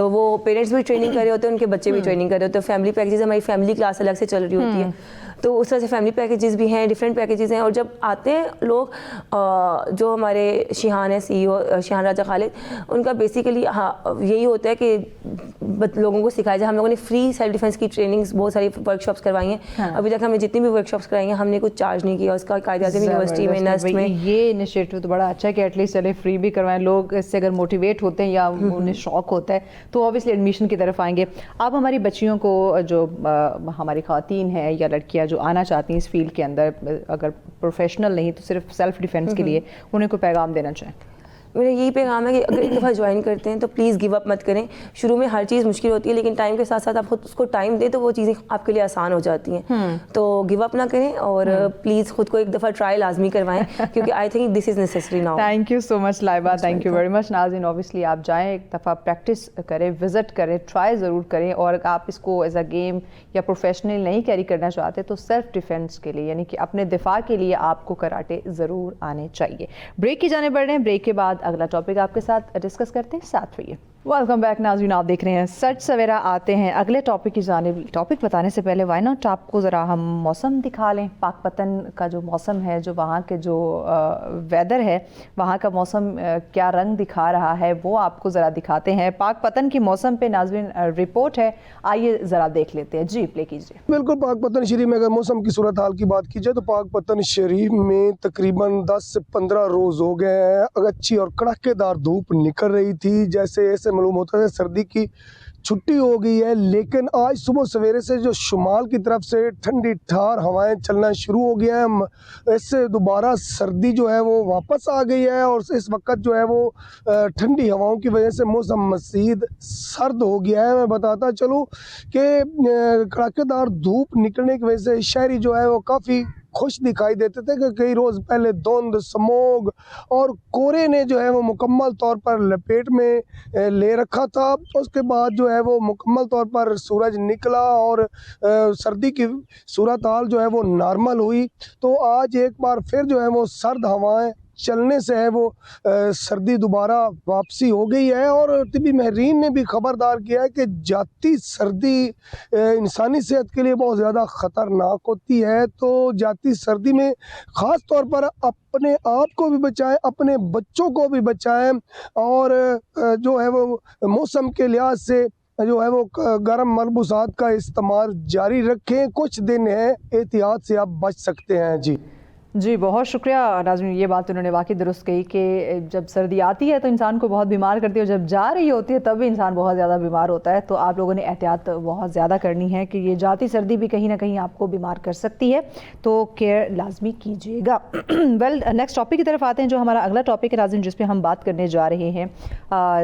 تو وہ پیرنٹس بھی ٹریننگ کر رہے ہوتے ہیں, ان کے بچے بھی ٹریننگ کر رہے ہوتے ہیں. فیملی پیکیجز, ہماری فیملی کلاس الگ سے چل رہی ہوتی ہے, تو اس طرح سے فیملی پیکیجز بھی ہیں, ڈفرینٹ پیکیجز ہیں. اور جب آتے ہیں لوگ, جو ہمارے شیحان ہیں CEO شیحان راجہ خالد, ان کا بیسیکلی یہی ہوتا ہے کہ لوگوں کو سکھایا جائے. ہم لوگوں نے فری سیلف ڈیفینس کی ٹریننگز بہت ساری ورک شاپس کروائی ہیں. ابھی تک ہمیں جتنی بھی ورک شاپس کرائی ہیں ہم نے کچھ چارج نہیں کیا. اس کا قائد اعظم یونیورسٹی میں, نسٹ میں, یہ انیشیٹو تو بڑا اچھا ہے کہ ایٹ لیسٹ چلے فری بھی کروائیں. لوگ اس سے اگر موٹیویٹ ہوتے ہیں یا انہیں شوق ہوتا ہے تو اوبیسلی ایڈمیشن کی طرف آئیں گے. آپ ہماری بچیوں کو, جو ہماری خواتین ہیں یا لڑکیاں جو آنا چاہتی ہیں اس فیلڈ کے اندر, اگر پروفیشنل نہیں تو صرف سیلف ڈیفینس کے لیے, انہیں کوئی پیغام دینا چاہیں؟ میرا یہی پیغام ہے کہ اگر ایک دفعہ جوائن کرتے ہیں تو پلیز گیو اپ مت کریں. شروع میں ہر چیز مشکل ہوتی ہے, لیکن ٹائم کے ساتھ ساتھ آپ خود اس کو ٹائم دیں تو وہ چیزیں آپ کے لیے آسان ہو جاتی ہیں. تو گیو اپ نہ کریں, اور پلیز خود کو ایک دفعہ ٹرائی لازمی کروائیں, کیونکہ I think this is necessary now. Thank you so much Laiba, thank you very much. ناظرین, اوبیسلی آپ جائیں, ایک دفعہ پریکٹس کریں, وزٹ کریں, ٹرائی ضرور کریں. اور آپ اس کو ایز اے گیم یا پروفیشنل نہیں کیری کرنا چاہتے تو سیلف ڈیفینس کے لیے, یعنی کہ اپنے دفاع کے لیے آپ کو کراٹے ضرور آنے چاہیے. بریک کی جانب بڑھ رہے ہیں, بریک کے بعد اگلا ٹاپک آپ کے ساتھ ڈسکس کرتے ہیں, ساتھ رہیے. ویلکم بیک ناظرین, آپ دیکھ رہے ہیں سچ سویرا. آتے ہیں اگلے ٹاپک کی جانب. ٹاپک بتانے سے پہلے وائی ناٹ آپ کو ذرا ہم موسم دکھا لیں. پاک پتن کا جو موسم ہے, جو وہاں کے جو ویدر ہے, وہاں کا موسم کیا رنگ دکھا رہا ہے وہ آپ کو ذرا دکھاتے ہیں. پاک پتن کی موسم پہ ناظرین رپورٹ ہے, آئیے ذرا دیکھ لیتے ہیں. جی پلے کیجیے. بالکل, پاک پتن شریف میں اگر موسم کی صورتحال کی بات کی جائے تو پاک پتن شریف میں تقریباً 10 سے 15 روز ہو گئے ہیں. اچھی اور کڑاکے دار دھوپ نکل رہی تھی, جیسے ایسے معلوم ہوتا ہے سردی کی چھٹی ہو گئی ہے. لیکن آج صبح سویرے سے جو شمال کی طرف سے ٹھنڈی ٹھار ہوائیں چلنا شروع ہو گیا ہے, اس سے دوبارہ سردی جو ہے وہ واپس آ گئی ہے. اور اس وقت جو ہے وہ ٹھنڈی ہواؤں کی وجہ سے موسم مزید سرد ہو گیا ہے. میں بتاتا چلوں کہ کڑاکے دار دھوپ نکلنے کی وجہ سے شہری جو ہے وہ کافی خوش دکھائی دیتے تھے, کہ کئی روز پہلے دھند, سموگ اور کورے نے جو ہے وہ مکمل طور پر لپیٹ میں لے رکھا تھا. اس کے بعد جو ہے وہ مکمل طور پر سورج نکلا اور سردی کی صورتحال جو ہے وہ نارمل ہوئی. تو آج ایک بار پھر جو ہے وہ سرد ہوائیں چلنے سے ہے وہ سردی دوبارہ واپسی ہو گئی ہے. اور طبی ماہرین نے بھی خبردار کیا ہے کہ جاتی سردی انسانی صحت کے لیے بہت زیادہ خطرناک ہوتی ہے. تو جاتی سردی میں خاص طور پر اپنے آپ کو بھی بچائیں, اپنے بچوں کو بھی بچائیں, اور جو ہے وہ موسم کے لحاظ سے جو ہے وہ گرم ملبوسات کا استعمال جاری رکھیں. کچھ دن ہیں, احتیاط سے آپ بچ سکتے ہیں. جی بہت شکریہ ناظرین. یہ بات انہوں نے واقعی درست کہی کہ جب سردی آتی ہے تو انسان کو بہت بیمار کرتی ہے, اور جب جا رہی ہوتی ہے تب بھی انسان بہت زیادہ بیمار ہوتا ہے. تو آپ لوگوں نے احتیاط بہت زیادہ کرنی ہے کہ یہ جاتی سردی بھی کہیں نہ کہیں آپ کو بیمار کر سکتی ہے, تو کیئر لازمی کیجیے گا. ویل, نیکسٹ ٹاپک کی طرف آتے ہیں, جو ہمارا اگلا ٹاپک ہے ناظرین, جس پہ ہم بات کرنے جا رہے ہیں.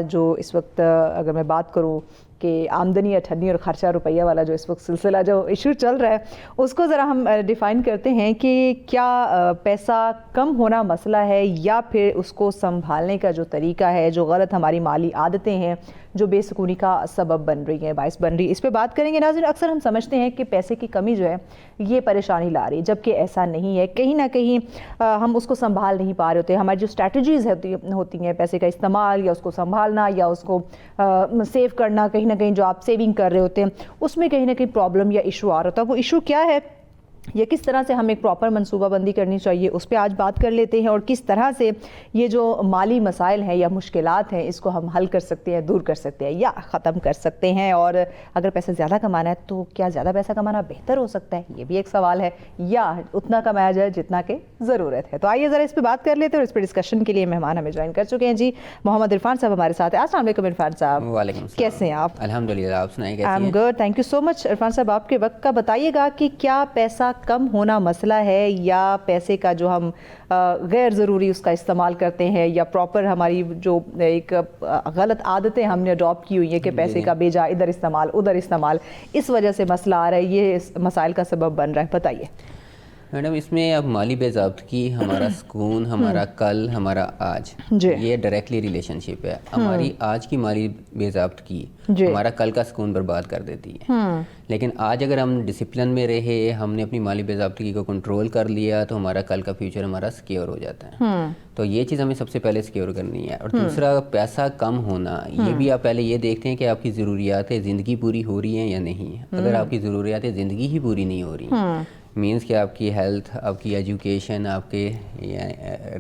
جو اس وقت اگر میں بات کروں کہ آمدنی اٹھنی اور خرچہ روپیہ والا جو اس وقت سلسلہ جو ایشو چل رہا ہے, اس کو ذرا ہم ڈیفائن کرتے ہیں کہ کیا پیسہ کم ہونا مسئلہ ہے, یا پھر اس کو سنبھالنے کا جو طریقہ ہے, جو غلط ہماری مالی عادتیں ہیں جو بے سکونی کا سبب بن رہی ہیں, باعث بن رہی ہے. اس پہ بات کریں گے ناظرین. اکثر ہم سمجھتے ہیں کہ پیسے کی کمی جو ہے یہ پریشانی لا رہی ہے, جبکہ ایسا نہیں ہے. کہیں نہ کہیں ہم اس کو سنبھال نہیں پا رہے ہوتے. ہماری جو اسٹریٹجیز ہوتی ہیں پیسے کا استعمال, یا اس کو سنبھالنا, یا اس کو سیو کرنا, کہیں نہ کہیں جو آپ سیونگ کر رہے ہوتے ہیں اس میں کہیں نہ کہیں پرابلم یا ایشو آ رہا ہوتا ہے. وہ ایشو کیا ہے, یہ کس طرح سے ہمیں ایک پراپر منصوبہ بندی کرنی چاہیے, اس پہ آج بات کر لیتے ہیں. اور کس طرح سے یہ جو مالی مسائل ہیں یا مشکلات ہیں اس کو ہم حل کر سکتے ہیں, دور کر سکتے ہیں, یا ختم کر سکتے ہیں. اور اگر پیسہ زیادہ کمانا ہے تو کیا زیادہ پیسہ کمانا بہتر ہو سکتا ہے, یہ بھی ایک سوال ہے, یا اتنا کمایا جائے جتنا کہ ضرورت ہے. تو آئیے ذرا اس پہ بات کر لیتے ہیں. اور اس پہ ڈسکشن کے لیے مہمان ہمیں جوائن کر چکے ہیں. جی محمد عرفان صاحب ہمارے ساتھ ہیں. السلام علیکم عرفان صاحب. وعلیکم السلام. کیسے ہیں آپ؟ الحمدللہ, آپ سنائیں کیسے ہیں؟ I am good, thank you so much. Irfan صاحب آپ کے وقت کا بتائیے گا کہ کیا پیسہ کم ہونا مسئلہ ہے, یا پیسے کا جو ہم غیر ضروری اس کا استعمال کرتے ہیں, یا پراپر ہماری جو ایک غلط عادتیں ہم نے اڈاپٹ کی ہوئی ہیں کہ پیسے کا بے جا ادھر استعمال ادھر استعمال, اس وجہ سے مسئلہ آ رہا ہے, یہ مسائل کا سبب بن رہا ہے. بتائیے. میڈم اس میں اب مالی باضابطگی، ہمارا سکون، ہمارا کل، ہمارا آج، جی یہ ڈائریکٹلی ریلیشن شپ ہے. ہماری آج کی مالی باضابطگی جی ہمارا کل کا سکون برباد کر دیتی ہے. لیکن آج اگر ہم ڈسپلن میں رہے، ہم نے اپنی مالی باضابطگی کو کنٹرول کر لیا، تو ہمارا کل کا فیوچر ہمارا سیکیور ہو جاتا ہے. تو یہ چیز ہمیں سب سے پہلے سیکیور کرنی ہے. اور دوسرا پیسہ کم ہونا، یہ بھی آپ پہلے یہ دیکھتے ہیں کہ آپ کی ضروریات زندگی پوری ہو رہی ہیں یا نہیں. اگر آپ کی ضروریات زندگی ہی پوری نہیں ہو رہی، مینس کہ آپ کی ہیلتھ، آپ کی ایجوکیشن، آپ کے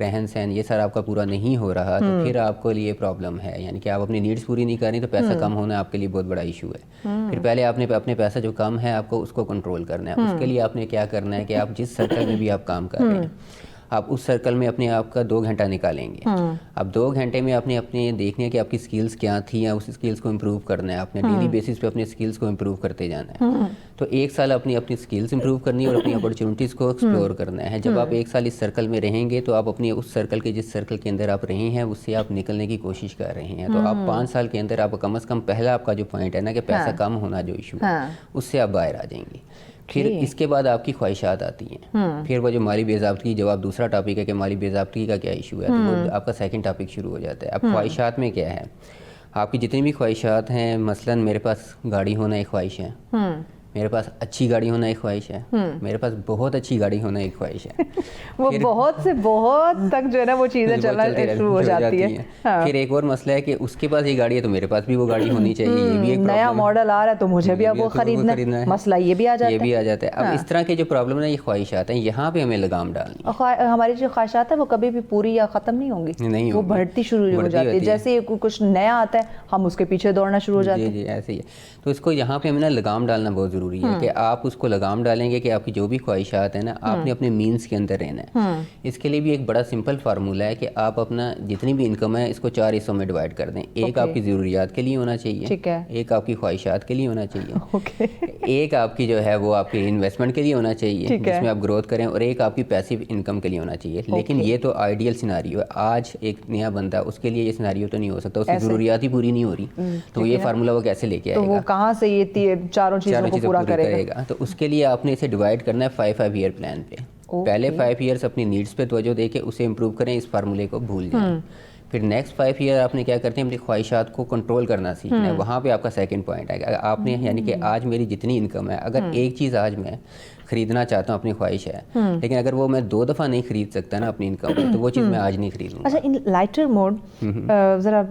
رہن سہن، یہ سارا آپ کا پورا نہیں ہو رہا، تو پھر آپ کو لیے پرابلم ہے. یعنی کہ آپ اپنی نیڈس پوری نہیں کر رہی، تو پیسہ کم ہونا آپ کے لیے بہت بڑا ایشو ہے. پھر پہلے آپ نے اپنے پیسہ جو کم ہے آپ کو اس کو کنٹرول کرنا ہے. اس کے لیے آپ نے کیا کرنا ہے کہ آپ جس سرکل میں بھی آپ کام کر رہے ہیں، آپ اس سرکل میں اپنے آپ کا 2 گھنٹہ نکالیں گے. اب 2 گھنٹے میں آپ نے اپنے دیکھنے ہے کہ آپ کی سکلز کیا تھیں، یا اس سکلز کو امپروو کرنا ہے. آپ نے ڈیلی بیسس پہ اپنے سکلز کو امپروو کرتے جانا ہے. تو 1 سال اپنی سکلز امپروو کرنی ہے اور اپنی اپرچونیٹیز کو ایکسپلور کرنا ہے. جب آپ 1 سال اس سرکل میں رہیں گے، تو آپ اپنی اس سرکل کے جس سرکل کے اندر آپ رہے ہیں اس سے آپ نکلنے کی کوشش کر رہے ہیں. تو آپ 5 سال کے اندر آپ کم از کم پہلا آپ کا جو پوائنٹ ہے نا کہ پیسہ کم ہونا جو ایشو ہے، اس سے آپ باہر آ جائیں گے. پھر اس کے بعد آپ کی خواہشات آتی ہیں. پھر وہ جو مالی باضابطگی، جب آپ دوسرا ٹاپک ہے کہ مالی باضابطگی کا کیا ایشو ہے، تو وہ آپ کا سیکنڈ ٹاپک شروع ہو جاتا ہے. اب خواہشات میں کیا ہے، آپ کی جتنی بھی خواہشات ہیں، مثلاً میرے پاس گاڑی ہونا ایک خواہش ہے، میرے پاس اچھی گاڑی ہونا ایک خواہش ہے، میرے پاس بہت اچھی گاڑی ہونا ایک خواہش ہے. وہ بہت سے بہت تک جو ہے نا وہ چیزیں چلنا شروع ہو جاتی ہیں. پھر ایک اور مسئلہ ہے کہ اس کے پاس یہ گاڑی ہے تو میرے پاس بھی وہ گاڑی ہونی چاہیے. یہ بھی ایک نیا ماڈل آ رہا ہے تو مجھے بھی اب وہ خریدنا ہے. مسئلہ یہ بھی آ جاتا ہے. اب اس طرح کے جو پرابلم ہے، یہ خواہشات ہیں، یہاں پہ ہمیں لگام ڈالنی ہے. ہماری جو خواہشات ہیں وہ کبھی بھی پوری یا ختم نہیں ہوں گی، وہ بڑھتی شروع ہو جاتی ہے. جیسے کچھ نیا آتا ہے ہم اس کے پیچھے دوڑنا شروع ہو جاتے ہیں. جی ایسے ہی ہے. تو اس کو یہاں پہ ہمیں نا لگام ڈالنا بہت ضروری ہے کہ آپ اس کو لگام ڈالیں گے کہ آپ کی جو بھی خواہشات ہیں نا، آپ نے اپنے مینس کے اندر رہنا ہے. اس کے لیے بھی ایک بڑا سمپل فارمولہ ہے کہ آپ اپنا جتنی بھی انکم ہے اس کو 4 حصوں میں ڈیوائڈ کر دیں. ایک آپ کی ضروریات کے لیے ہونا چاہیے، ایک آپ کی خواہشات کے لیے ہونا چاہیے، ایک آپ کی جو ہے وہ آپ کی انویسٹمنٹ کے لیے ہونا چاہیے جس میں آپ گروتھ کریں، اور ایک آپ کی پیسیو انکم کے لیے ہونا چاہیے. لیکن یہ تو آئیڈیل سیناریو ہے. آج ایک نیا بندہ، اس کے لیے یہ سیناریو تو نہیں ہو سکتا، اس کی ضروریات ہی پوری نہیں ہو رہی، تو یہ فارمولہ وہ کیسے لے کے آئے گا؟ تو وہ کہاں سے یہ چاروں چیزوں کو پورا کرے گا؟ تو اس کے لیے آپ نے اسے ڈیوائڈ کرنا ہے 5 ایئر پلان پہ. پہلے 5 ایئرس اپنی نیڈس پہ توجہ دے کے اسے امپروو کریں، اس فارمولے کو بھول جائیں. پھر نیکسٹ 5 ایئر آپ نے کیا کرتے ہیں، اپنی خواہشات کو کنٹرول کرنا سیکھنا ہے. وہاں پہ آپ کا سیکنڈ پوائنٹ ہے. آپ نے یعنی کہ آج میری جتنی انکم ہے، اگر ایک چیز آج میں خریدنا چاہتا ہوں، اپنی خواہش ہے، لیکن اگر وہ میں 2 دفعہ نہیں خرید سکتا نا اپنی انکم میں، تو وہ چیز میں آج نہیں خریدوں گا. اچھا، ان لائٹر موڈ ذرا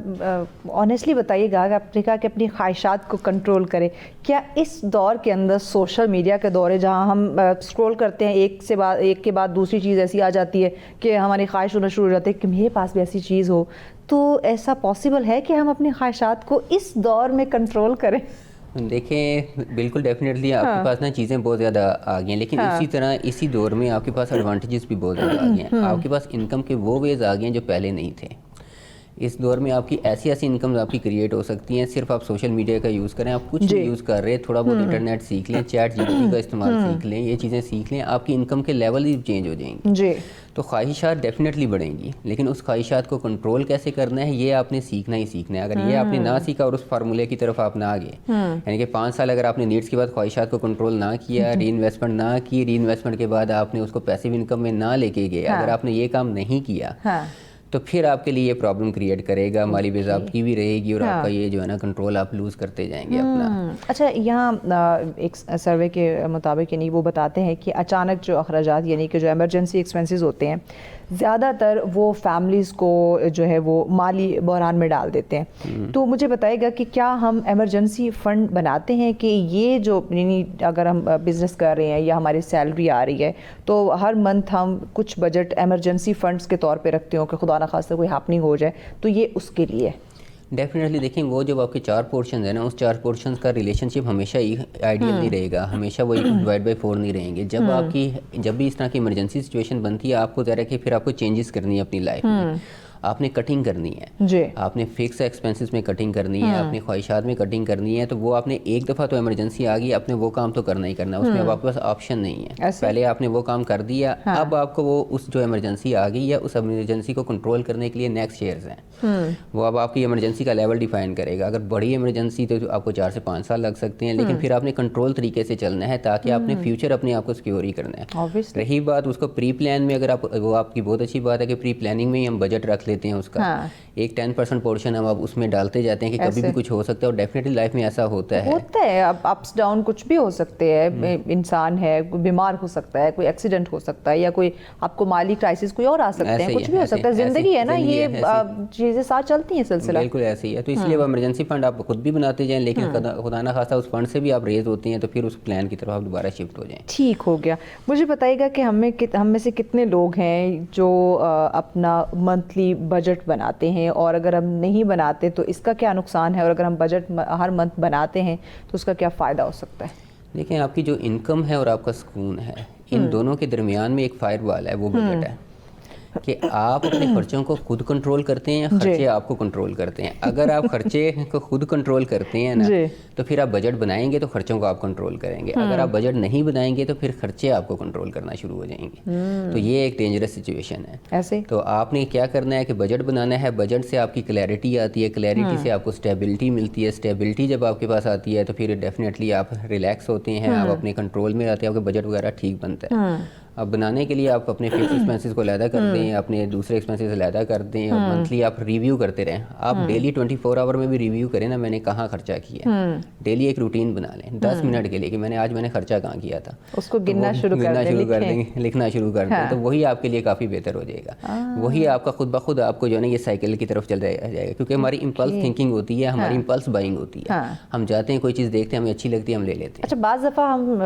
آنیسٹلی بتائیے گا کہ آپ نے کہا کہ اپنی خواہشات کو کنٹرول کرے. کیا اس دور کے اندر، سوشل میڈیا کے دور ہے جہاں ہم اسکرول کرتے ہیں، ایک کے بعد دوسری چیز ایسی آ جاتی ہے کہ ہماری خواہش ہونا شروع ہو جاتی ہے کہ میرے پاس بھی ایسی چیز ہو، تو ایسا پاسبل ہے کہ ہم اپنی خواہشات کو اس دور میں کنٹرول کریں؟ دیکھیں بالکل ڈیفینیٹلی آپ کے پاس نا چیزیں بہت زیادہ آ گئی ہیں، لیکن اسی طرح اسی دور میں آپ کے پاس ایڈوانٹیجز بھی بہت زیادہ آ گئے ہیں. آپ کے پاس انکم کے وہ ویز آ گئے ہیں جو پہلے نہیں تھے. اس دور میں آپ کی ایسی انکمز آپ کی کریٹ ہو سکتی ہیں. صرف آپ سوشل میڈیا کا یوز کریں، آپ کچھ نہیں یوز کر رہے، تھوڑا بہت انٹرنیٹ سیکھ لیں، چیٹ جی پی ٹی کا استعمال سیکھ لیں، یہ چیزیں سیکھ لیں، آپ کی انکم کے لیول ہی چینج ہو جائیں گے. جی. تو خواہشات ڈیفینیٹلی بڑھیں گی، لیکن اس خواہشات کو کنٹرول کیسے کرنا ہے یہ آپ نے سیکھنا ہی سیکھنا ہے. اگر یہ آپ نے نہ سیکھا اور اس فارمولے کی طرف آپ نہ آ گئے، یعنی کہ 5 سال اگر آپ نے نیڈس کے بعد خواہشات کو کنٹرول نہ کیا، ری انویسٹمنٹ نہ کی، ری انویسٹمنٹ کے بعد آپ نے اس کو پیسیو انکم میں نہ لے کے گئے، اگر آپ نے یہ کام نہیں کیا تو پھر آپ کے لیے یہ پرابلم کریٹ کرے گا. مالی باضابطگی بھی رہے گی اور آپ کا یہ جو ہے نا کنٹرول آپ لوز کرتے جائیں گے اپنا. اچھا، یہاں ایک سروے کے مطابق یعنی وہ بتاتے ہیں کہ اچانک جو اخراجات یعنی کہ جو ایمرجنسی ایکسپینسز ہوتے ہیں، زیادہ تر وہ فیملیز کو جو ہے وہ مالی بحران میں ڈال دیتے ہیں. تو مجھے بتائے گا کہ کیا ہم ایمرجنسی فنڈ بناتے ہیں کہ یہ جو یعنی اگر ہم بزنس کر رہے ہیں یا ہماری سیلری آ رہی ہے تو ہر منتھ ہم کچھ بجٹ ایمرجنسی فنڈز کے طور پہ رکھتے ہوں کہ خدا نخواستہ کوئی ہیپننگ ہو جائے، تو یہ اس کے لیے ڈیفینیٹلی دیکھیں وہ جب آپ کے 4 پورشنز ہیں نا، اس 4 پورشنز کا ریلیشن شپ ہمیشہ ہی آئیڈیل نہیں رہے گا، ہمیشہ وہ /4 نہیں رہیں گے. جب بھی اس طرح کی ایمرجنسی سچویشن بنتی ہے، آپ کو ظاہر ہے کہ پھر آپ کو چینجز کرنی ہے اپنی لائف میں. آپ نے کٹنگ کرنی ہے جی آپ نے فکس ایکسپینسز میں کٹنگ کرنی ہے اپنی خواہشات میں کٹنگ کرنی ہے تو وہ آپ نے ایک دفعہ تو ایمرجنسی آ گئی آپ نے وہ کام تو کرنا ہی کرنا ہے اس میں اب آپ کے پاس آپشن نہیں ہے پہلے آپ نے وہ کام کر دیا اب آپ کو وہ اس جو ایمرجنسی آ گئی ہے اس ایمرجنسی کو کنٹرول کرنے کے لیے نیکسٹ ایئرز ہیں وہ اب آپ کی ایمرجنسی کا لیول ڈیفائن کرے گا. اگر بڑی ایمرجنسی تو آپ کو 4 سے 5 سال لگ سکتے ہیں لیکن پھر آپ نے کنٹرول طریقے سے چلنا ہے تاکہ آپ نے فیوچر اپنے آپ کو سیکیور ہی کرنا ہے. رہی بات اس کو پری پلان میں اگر آپ وہ آپ کی بہت اچھی بات ہے کہ پری پلاننگ میں ہی ہم بجٹ رکھ لیتے ہیں اس کا ایک 10% پورشن ہم اب اس میں ڈالتے جاتے ہیں کہ کبھی بھی کچھ ہو سکتا ہے اور ڈیفینیٹلی لائف میں ایسا ہوتا ہے اب اپس ڈاؤن کچھ بھی ہو سکتے ہیں انسان ہے کوئی بیمار ہو سکتا ہے کوئی ایکسیڈنٹ ہو سکتا ہے یا کوئی آپ کو مالی کرائسس کوئی اور آ سکتے ہیں کچھ بھی ہو سکتا ہے زندگی ہے نا یہ چیزیں ساتھ چلتی ہیں سلسلہ بالکل ایسے ہی ہے. تو اس لیے وہ ایمرجنسی فنڈ آپ خود بھی بناتے جائیں لیکن خدا نہ خواستہ اس فنڈ سے بھی آپ ریز ہوتے ہیں تو پھر اس پلان کی طرف آپ دوبارہ شفٹ ہو جائیں. ٹھیک ہو گیا. مجھے بتائیے گا کہ ہم میں سے کتنے لوگ ہیں جو اپنا منتھلی بجٹ بناتے ہیں اور اگر ہم نہیں بناتے تو اس کا کیا نقصان ہے اور اگر ہم بجٹ ہر منتھ بناتے ہیں تو اس کا کیا فائدہ ہو سکتا ہے؟ دیکھیں آپ کی جو انکم ہے اور آپ کا سکون ہے ان دونوں کے درمیان میں ایک فائر وال ہے وہ بجٹ ہے کہ آپ اپنے خرچوں کو خود کنٹرول کرتے ہیں یا خرچے آپ کو کنٹرول کرتے ہیں. اگر آپ خرچے کو خود کنٹرول کرتے ہیں نا تو پھر آپ بجٹ بنائیں گے تو خرچوں کو آپ کنٹرول کریں گے. اگر آپ بجٹ نہیں بنائیں گے تو پھر خرچے آپ کو کنٹرول کرنا شروع ہو جائیں گے. تو یہ ایک ڈینجرس سچویشن ہے. ایسے تو آپ نے کیا کرنا ہے کہ بجٹ بنانا ہے. بجٹ سے آپ کی کلیئرٹی آتی ہے کلیئرٹی سے آپ کو اسٹیبلٹی ملتی ہے. اسٹیبلٹی جب آپ کے پاس آتی ہے تو پھر ڈیفینیٹلی آپ ریلیکس ہوتے ہیں آپ اپنے کنٹرول میں آتے ہیں آپ کا بجٹ وغیرہ ٹھیک بنتا ہے. اب بنانے کے لیے آپ اپنے فکس ایکسپینسز کو علیحدہ کر دیں اپنے دوسرے ایکسپینسز علیحدہ کر دیں اور منتھلی آپ ریویو کرتے رہیں. آپ ڈیلی 24 آور میں بھی ریویو کریں نا میں نے کہاں خرچہ کیا. ڈیلی ایک روٹین بنا لیں 10 منٹ کے لیے کہ آج میں نے خرچہ کہاں کیا تھا اس کو گننا شروع کر دیں لکھنا شروع کر دیں تو وہی آپ کے لیے کافی بہتر ہو جائے گا. وہی آپ کا خود بخود آپ کو جو ہے نا یہ سائیکل کی طرف چل جائے گا کیونکہ ہماری امپلس تھنکنگ ہوتی ہے ہماری امپلس بائنگ ہوتی ہے. ہم جاتے ہیں کوئی چیز دیکھتے ہیں ہمیں اچھی لگتی ہے ہم لے لیتے ہیں. اچھا بعض دفعہ ہم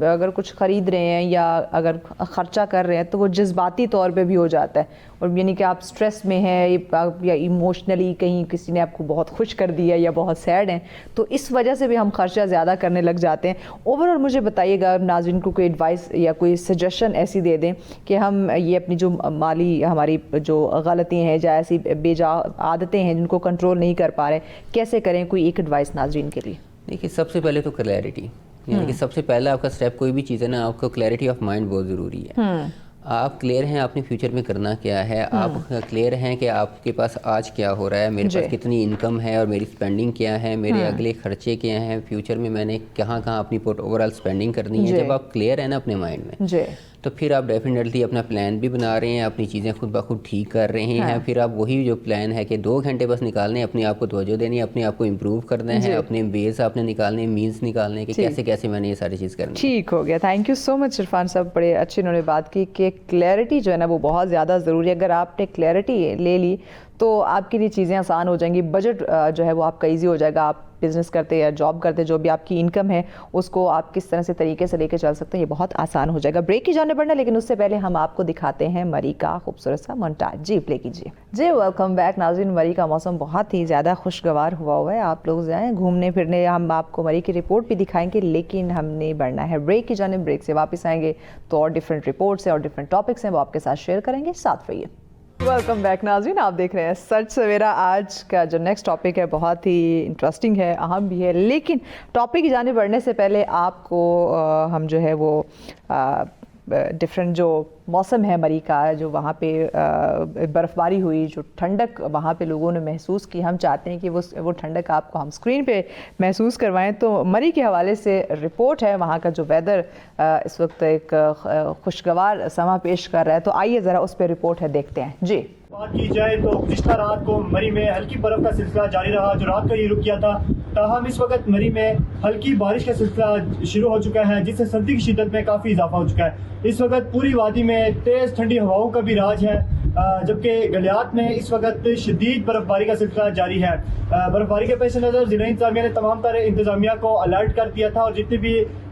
اگر کچھ خرید رہے ہیں یا اگر خرچہ کر رہے ہیں تو وہ جذباتی طور پہ بھی ہو جاتا ہے اور یعنی کہ آپ سٹریس میں ہیں یا ایموشنلی کہیں کسی نے آپ کو بہت خوش کر دیا یا بہت سیڈ ہیں تو اس وجہ سے بھی ہم خرچہ زیادہ کرنے لگ جاتے ہیں. اوور آل مجھے بتائیے گا ناظرین کو کوئی ایڈوائس یا کوئی سجیشن ایسی دے دیں کہ ہم یہ اپنی جو مالی ہماری جو غلطی ہیں یا ایسی بے جا عادتیں ہیں جن کو کنٹرول نہیں کر پا رہے کیسے کریں کوئی ایک ایڈوائس ناظرین کے لیے؟ دیکھیے سب سے پہلے تو کلیئرٹی یعنی کہ سب سے پہلا آپ کا اسٹیپ کوئی بھی چیز ہے نا آپ کو کلیئرٹی آف مائنڈ بہت ضروری ہے. آپ کلیئر ہیں آپ نے فیوچر میں کرنا کیا ہے آپ کلیئر ہیں کہ آپ کے پاس آج کیا ہو رہا ہے میرے پاس کتنی انکم ہے اور میری اسپینڈنگ کیا ہے میرے اگلے خرچے کیا ہیں فیوچر میں میں نے کہاں کہاں اپنی اوور آل اسپینڈنگ کرنی ہے. جب آپ کلیئر ہیں نا اپنے مائنڈ میں تو پھر آپ ڈیفینیٹلی اپنا پلان بھی بنا رہے ہیں اپنی چیزیں خود بخود ٹھیک کر رہے ہیں. پھر آپ وہی جو پلان ہے کہ 2 گھنٹے بس نکالنے اپنے آپ کو توجہ دینی ہے اپنے آپ کو امپروو کرنا ہے اپنے بیس آپ نے نکالنے مینس نکالنے کہ کیسے کیسے میں نے یہ ساری چیز کرنی ہے. ٹھیک ہو گیا. Thank you so much Irfan صاحب بڑے اچھی انہوں نے بات کی کہ کلیئرٹی جو ہے نا وہ بہت زیادہ ضروری ہے. اگر آپ نے کلیئرٹی لے لی تو آپ کے لیے چیزیں آسان ہو جائیں گی. بجٹ جو ہے وہ آپ کا ایزی ہو جائے گا. آپ بزنس کرتے یا جاب کرتے جو بھی آپ کی انکم ہے اس کو آپ کس طرح سے طریقے سے لے کے چل سکتے ہیں یہ بہت آسان ہو جائے گا. بریک کی جانے پڑنا لیکن اس سے پہلے ہم آپ کو دکھاتے ہیں مری کا خوبصورت سا مونٹاج. جی پلے کیجیے. جی ویلکم بیک ناظرین. مری کا موسم بہت ہی زیادہ خوشگوار ہوا ہے. آپ لوگ جائیں گھومنے پھرنے. ہم آپ کو مری کی رپورٹ بھی دکھائیں گے لیکن ہم نے بڑھنا ہے بریک کی جانب. بریک سے واپس آئیں گے تو اور ڈفرینٹ رپورٹس ہیں اور ڈفرینٹ ٹاپکس ہیں وہ آپ کے ساتھ شیئر کریں گے. ساتھ رہیے. ویلکم بیک ناظرین. آپ دیکھ رہے ہیں سچ سویرا. آج کا جو نیکسٹ ٹاپک ہے بہت ہی انٹرسٹنگ ہے اہم بھی ہے لیکن ٹاپک کی جانب بڑھنے سے پہلے آپ کو ہم جو ہے وہ ڈفرینٹ جو موسم ہے مری کا جو وہاں پہ برف باری ہوئی جو ٹھنڈک وہاں پہ لوگوں نے محسوس کی ہم چاہتے ہیں کہ وہ ٹھنڈک آپ کو ہم اسکرین پہ محسوس کروائیں. تو مری کے حوالے سے رپورٹ ہے. وہاں کا جو ویدر اس وقت ایک خوشگوار سما پیش کر رہا ہے تو آئیے ذرا اس پہ رپورٹ ہے دیکھتے ہیں. جی بات کی جائے تو گزشتہ رات کو مری میں ہلکی برف کا سلسلہ جاری رہا جو رات کو ہی رک گیا تھا. تاہم اس وقت مری میں ہلکی بارش کا سلسلہ شروع ہو چکا ہے جس سے سردی کی شدت میں کافی اضافہ ہو چکا ہے. اس وقت پوری وادی میں تیز ٹھنڈی ہواؤں کا بھی راج ہے جبکہ گلیات میں اس وقت شدید برف باری کا سلسلہ جاری ہے. برف باری کے پیش نظر ضلع انتظامیہ نے تمام تر انتظامیہ کو الرٹ کر دیا تھا اور جتنے بھی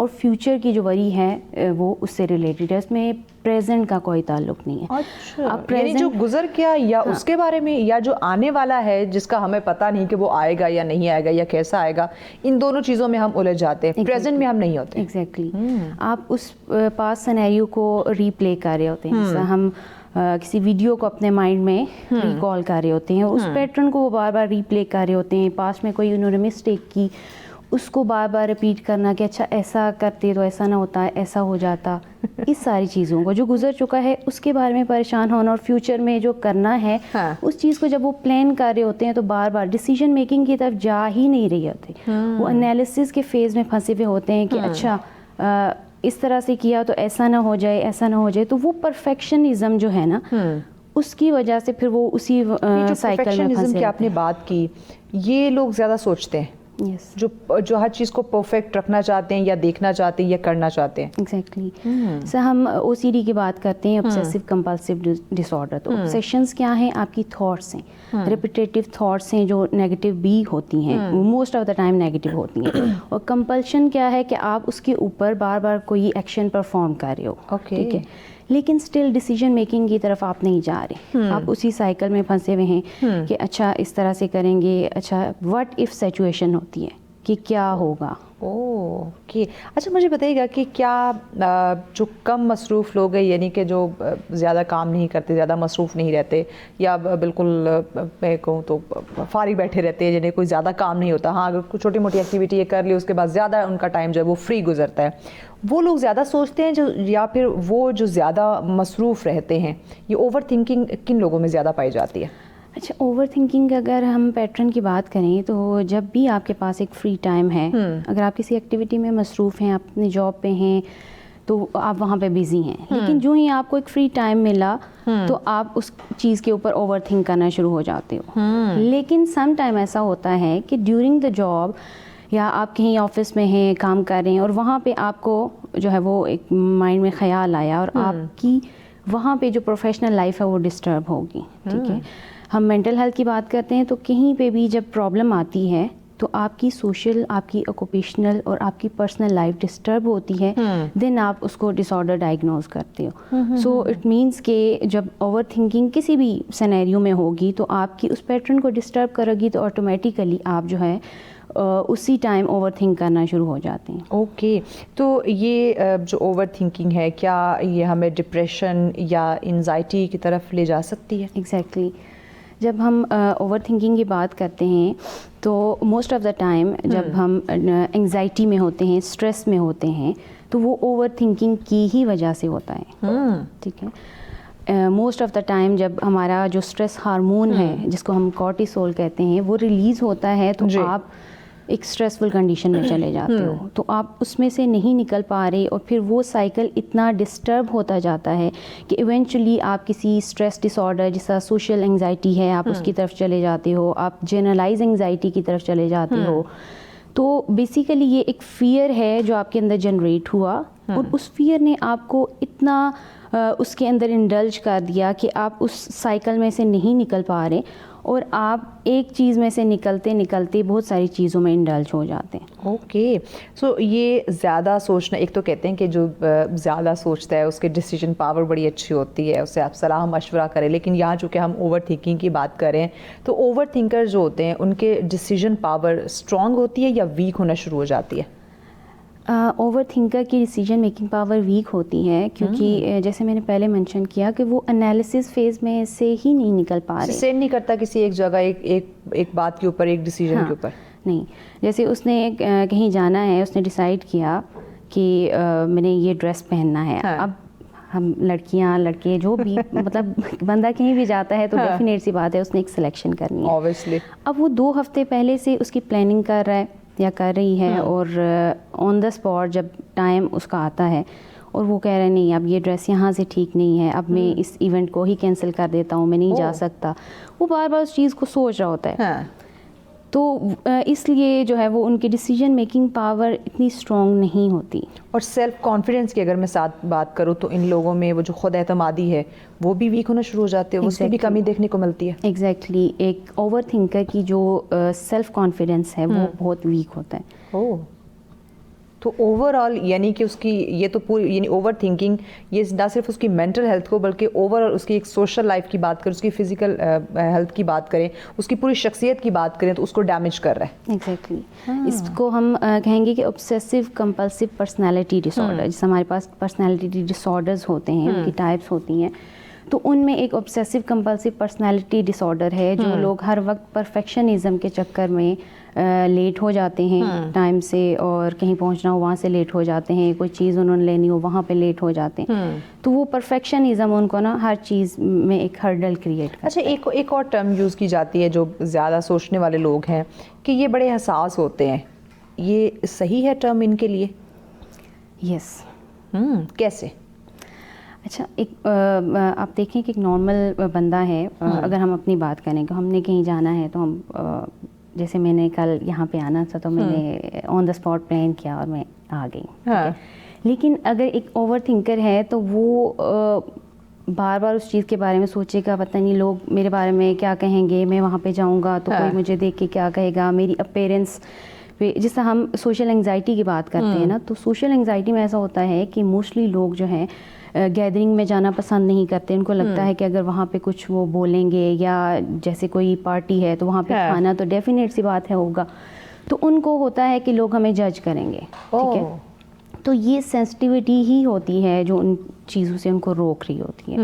اور فیوچر کی جو وری ہے وہ اس سے ریلیٹڈ ہے, اس میں پریزنٹ کا کوئی تعلق نہیں ہے. اچھا, یعنی جو گزر گیا یا اس کے بارے میں, یا جو آنے والا ہے جس کا ہمیں پتہ نہیں کہ وہ آئے گا یا نہیں آئے گا یا کیسا آئے گا, ان دونوں چیزوں میں ہم الجھ جاتے ہیں, پریزنٹ میں ہم نہیں ہوتے. ایگزیکٹلی, آپ اس پاس سینیریو کو ری پلے کر رہے ہوتے ہیں. جیسا ہم کسی ویڈیو کو اپنے مائنڈ میں ریکال کر رہے ہوتے ہیں, اس پیٹرن کو وہ بار بار ری پلے کر رہے ہوتے ہیں. پاسٹ میں کوئی انہوں نے مسٹیک کی, اس کو بار بار ریپیٹ کرنا کہ اچھا ایسا کرتے تو ایسا نہ ہوتا, ایسا ہو جاتا. اس ساری چیزوں کو جو گزر چکا ہے اس کے بارے میں پریشان ہونا, اور فیوچر میں جو کرنا ہے اس چیز کو جب وہ پلان کر رہے ہوتے ہیں تو بار بار ڈیسیجن میکنگ کی طرف جا ہی نہیں رہے ہوتے. وہ انالیسس کے فیز میں پھنسے ہوئے ہوتے ہیں کہ اچھا اس طرح سے کیا تو ایسا نہ ہو جائے, ایسا نہ ہو جائے. تو وہ پرفیکشنزم جو ہے نا, اس کی وجہ سے پھر وہ اسی سائیکل میں پھنسے. کی آپ نے بات کی, یہ لوگ زیادہ سوچتے ہیں جو ہر چیز کو پرفیکٹ رکھنا چاہتے ہیں یا دیکھنا چاہتے ہیں یا کرنا چاہتے ہیں. ایگزیکٹلی. سر ہم او سی ڈی کی بات کرتے ہیں, obsessive compulsive disorder. تو obsessions کیا ہیں, آپ کی تھاٹس ہیں, ریپیٹیٹیو تھاٹس ہیں جو نیگیٹو بھی ہوتی ہیں, most of the time negative ہوتی ہیں. اور کمپلشن کیا ہے کہ آپ اس کے اوپر بار بار کوئی ایکشن پرفارم کر رہے ہو, ٹھیک ہے, لیکن اسٹل ڈیسیجن میکنگ کی طرف آپ نہیں جا رہے. آپ اسی سائیکل میں پھنسے ہوئے ہیں کہ اچھا اس طرح سے کریں گے, اچھا وٹ ایف سچویشن ہوتی ہے کہ کیا ہوگا. اوکے, اچھا مجھے بتائیے گا کہ کیا جو کم مصروف لوگ ہیں, یعنی کہ جو زیادہ کام نہیں کرتے, زیادہ مصروف نہیں رہتے, یا بالکل میں کہوں تو فارغ بیٹھے رہتے ہیں, جنہیں کوئی زیادہ کام نہیں ہوتا, ہاں اگر کوئی چھوٹی موٹی ایکٹیویٹی یہ کر لی اس کے بعد زیادہ ان کا ٹائم جو ہے وہ فری گزرتا ہے, وہ لوگ زیادہ سوچتے ہیں یا پھر وہ جو زیادہ مصروف رہتے ہیں, یہ اوور تھنکنگ کن لوگوں میں زیادہ پائی جاتی ہے؟ اچھا, اوور تھنکنگ اگر ہم پیٹرن کی بات کریں تو جب بھی آپ کے پاس ایک فری ٹائم ہے, اگر آپ کسی ایکٹیویٹی میں مصروف ہیں, اپنی جاب پہ ہیں, تو آپ وہاں پہ بیزی ہیں, لیکن جو ہی آپ کو ایک فری ٹائم ملا تو آپ اس چیز کے اوپر اوور تھنک کرنا شروع ہو جاتے ہو. لیکن سم ٹائم ایسا ہوتا ہے کہ ڈیورنگ دا جاب, یا آپ کہیں آفس میں ہیں, کام کر رہے ہیں, اور وہاں پہ آپ کو جو ہے وہ ایک مائنڈ میں خیال آیا, اور آپ کی وہاں پہ جو پروفیشنل لائف ہے وہ ڈسٹرب ہوگی. ٹھیک ہے, ہم مینٹل ہیلتھ کی بات کرتے ہیں تو کہیں پہ بھی جب پرابلم آتی ہے تو آپ کی سوشل, آپ کی آکوپیشنل اور آپ کی پرسنل لائف ڈسٹرب ہوتی ہے, دین آپ اس کو ڈس آرڈر ڈائگنوز کرتے ہو. سو اٹ مینس کہ جب اوور تھنکنگ کسی بھی سینیریو میں ہوگی تو آپ کی اس پیٹرن کو ڈسٹرب کرے گی, تو آٹومیٹیکلی آپ جو ہے اسی ٹائم اوور تھنک کرنا شروع ہو جاتے ہیں. اوکے, تو یہ جو اوور تھنکنگ ہے, کیا یہ ہمیں ڈپریشن یا انزائٹی کی طرف لے جا سکتی ہے؟ ایگزیکٹلی. جب ہم اوور تھنکنگ کی بات کرتے ہیں تو موسٹ آف دا ٹائم جب ہم انگزائٹی میں ہوتے ہیں, اسٹریس میں ہوتے ہیں, تو وہ اوور تھنکنگ کی ہی وجہ سے ہوتا ہے. ٹھیک ہے, موسٹ آف دا ٹائم جب ہمارا جو اسٹریس ہارمون ہے جس کو ہم کورٹیسول کہتے ہیں وہ ریلیز ہوتا ہے تو آپ ایک اسٹریسفل کنڈیشن میں چلے جاتے ہو, تو آپ اس میں سے نہیں نکل پا رہے, اور پھر وہ سائیکل اتنا ڈسٹرب ہوتا جاتا ہے کہ ایونچولی آپ کسی اسٹریس ڈس آرڈر جیسا سوشل انگزائٹی ہے آپ اس کی طرف چلے جاتے ہو, آپ جنرلائز انگزائٹی کی طرف چلے جاتے ہو. تو بیسیکلی یہ ایک فیئر ہے جو آپ کے اندر جنریٹ ہوا, اور اس فیئر نے آپ کو اتنا اس کے اندر انڈلج کر دیا کہ آپ اس سائیکل میں سے نہیں نکل پا رہے, اور آپ ایک چیز میں سے نکلتے نکلتے بہت ساری چیزوں میں انڈلج ہو جاتے ہیں. اوکے, سو یہ زیادہ سوچنا, ایک تو کہتے ہیں کہ جو زیادہ سوچتا ہے اس کے ڈیسیجن پاور بڑی اچھی ہوتی ہے, اس سے آپ صلاح مشورہ کریں, لیکن یہاں چونکہ ہم اوور تھنکنگ کی بات کریں تو اوور تھنکر جو ہوتے ہیں ان کے ڈیسیجن پاور اسٹرانگ ہوتی ہے یا ویک ہونا شروع ہو جاتی ہے؟ اوور تھنکر کی ڈیسیجن میکنگ پاور ویک ہوتی ہے, کیونکہ جیسے میں نے پہلے مینشن کیا کہ وہ انالیسس فیز میں سے ہی نہیں نکل پا رہے, سین نہیں کرتا کسی ایک جگہ ایک بات کے اوپر, ایک ڈیسیجن کے اوپر. نہیں, جیسے اس نے کہیں جانا ہے, اس نے ڈیسائیڈ کیا کہ میں نے یہ ڈریس پہننا ہے. اب ہم لڑکیاں لڑکے جو بھی مطلب بندہ کہیں بھی جاتا ہے تو ڈیفینیٹ سی بات ہے اس نے ایک سلیکشن کرنی ہے. Obviously. اب وہ 2 ہفتے پہلے سے اس کی پلاننگ کر رہا ہے یا کر رہی ہے, اور آن دا اسپاٹ جب ٹائم اس کا آتا ہے اور وہ کہہ رہے ہیں نہیں اب یہ ڈریس یہاں سے ٹھیک نہیں ہے, اب میں اس ایونٹ کو ہی کینسل کر دیتا ہوں, میں نہیں جا سکتا, وہ بار بار اس چیز کو سوچ رہا ہوتا ہے. تو اس لیے جو ہے وہ ان کی ڈیسیجن میکنگ پاور اتنی اسٹرانگ نہیں ہوتی. اور سیلف کانفیڈنس کی اگر میں ساتھ بات کروں تو ان لوگوں میں وہ جو خود اعتمادی ہے وہ بھی ویک ہونا شروع ہو جاتے ہیں, اس میں بھی کمی دیکھنے کو ملتی ہے. ایگزیکٹلی, ایک اوور تھنکر کی جو سیلف کانفیڈنس ہے وہ بہت ویک ہوتا ہے. تو اوور آل یعنی کہ اس کی یہ تو پوری یعنی اوور تھنکنگ یہ نہ صرف اس کی مینٹل ہیلتھ کو بلکہ اوور آل اس کی ایک سوشل لائف کی بات کریں, اس کی فزیکل ہیلتھ کی بات کریں, اس کی پوری شخصیت کی بات کریں تو اس کو ڈیمیج کر رہا ہے. ایگزیکٹلی اس کو ہم کہیں گے کہ obsessive compulsive personality disorder, جیسے ہمارے پاس پرسنالٹی ڈس آرڈرز ہوتے ہیں, ان کی ٹائپس ہوتی ہیں, تو ان میں ایک obsessive compulsive personality disorder ہے جو لوگ ہر وقت پرفیکشنزم کے چکر میں لیٹ ہو جاتے ہیں ٹائم سے, اور کہیں پہنچنا ہو وہاں سے لیٹ ہو جاتے ہیں, کوئی چیز انہوں نے لینی ہو وہاں پہ لیٹ ہو جاتے ہیں. تو وہ پرفیکشنزم ان کو نا ہر چیز میں ایک ہرڈل کریٹ کرتا ہے. اچھا ایک اور ٹرم یوز کی جاتی ہے جو زیادہ سوچنے والے لوگ ہیں کہ یہ بڑے حساس ہوتے ہیں, یہ صحیح ہے ٹرم ان کے لیے؟ یس. کیسے؟ اچھا ایک آپ دیکھیں کہ ایک نارمل بندہ ہے, اگر ہم اپنی بات کریں کہ ہم نے کہیں جانا ہے تو ہم جیسے میں نے کل یہاں پہ آنا تھا تو میں نے آن دا اسپاٹ پلان کیا اور میں آ گئی. لیکن اگر ایک اوور تھنکر ہے تو وہ بار بار اس چیز کے بارے میں سوچے گا, پتہ نہیں لوگ میرے بارے میں کیا کہیں گے, میں وہاں پہ جاؤں گا تو کوئی مجھے دیکھ کے کیا کہے گا, میری اپیرنس پہ. جس طرح ہم سوشل انگزائٹی کی بات کرتے ہیں نا, تو سوشل انگزائٹی میں ایسا ہوتا ہے کہ موسٹلی لوگ جو ہیں گیدرنگ میں جانا پسند نہیں کرتے. ان کو لگتا ہے کہ اگر وہاں پہ کچھ وہ بولیں گے یا جیسے کوئی پارٹی ہے تو وہاں پہ کھانا تو ڈیفینیٹ سی بات ہے ہوگا, تو ان کو ہوتا ہے کہ لوگ ہمیں جج کریں گے. ٹھیک ہے, تو یہ سینسٹیوٹی ہی ہوتی ہے جو ان چیزوں سے ان کو روک رہی ہوتی ہے.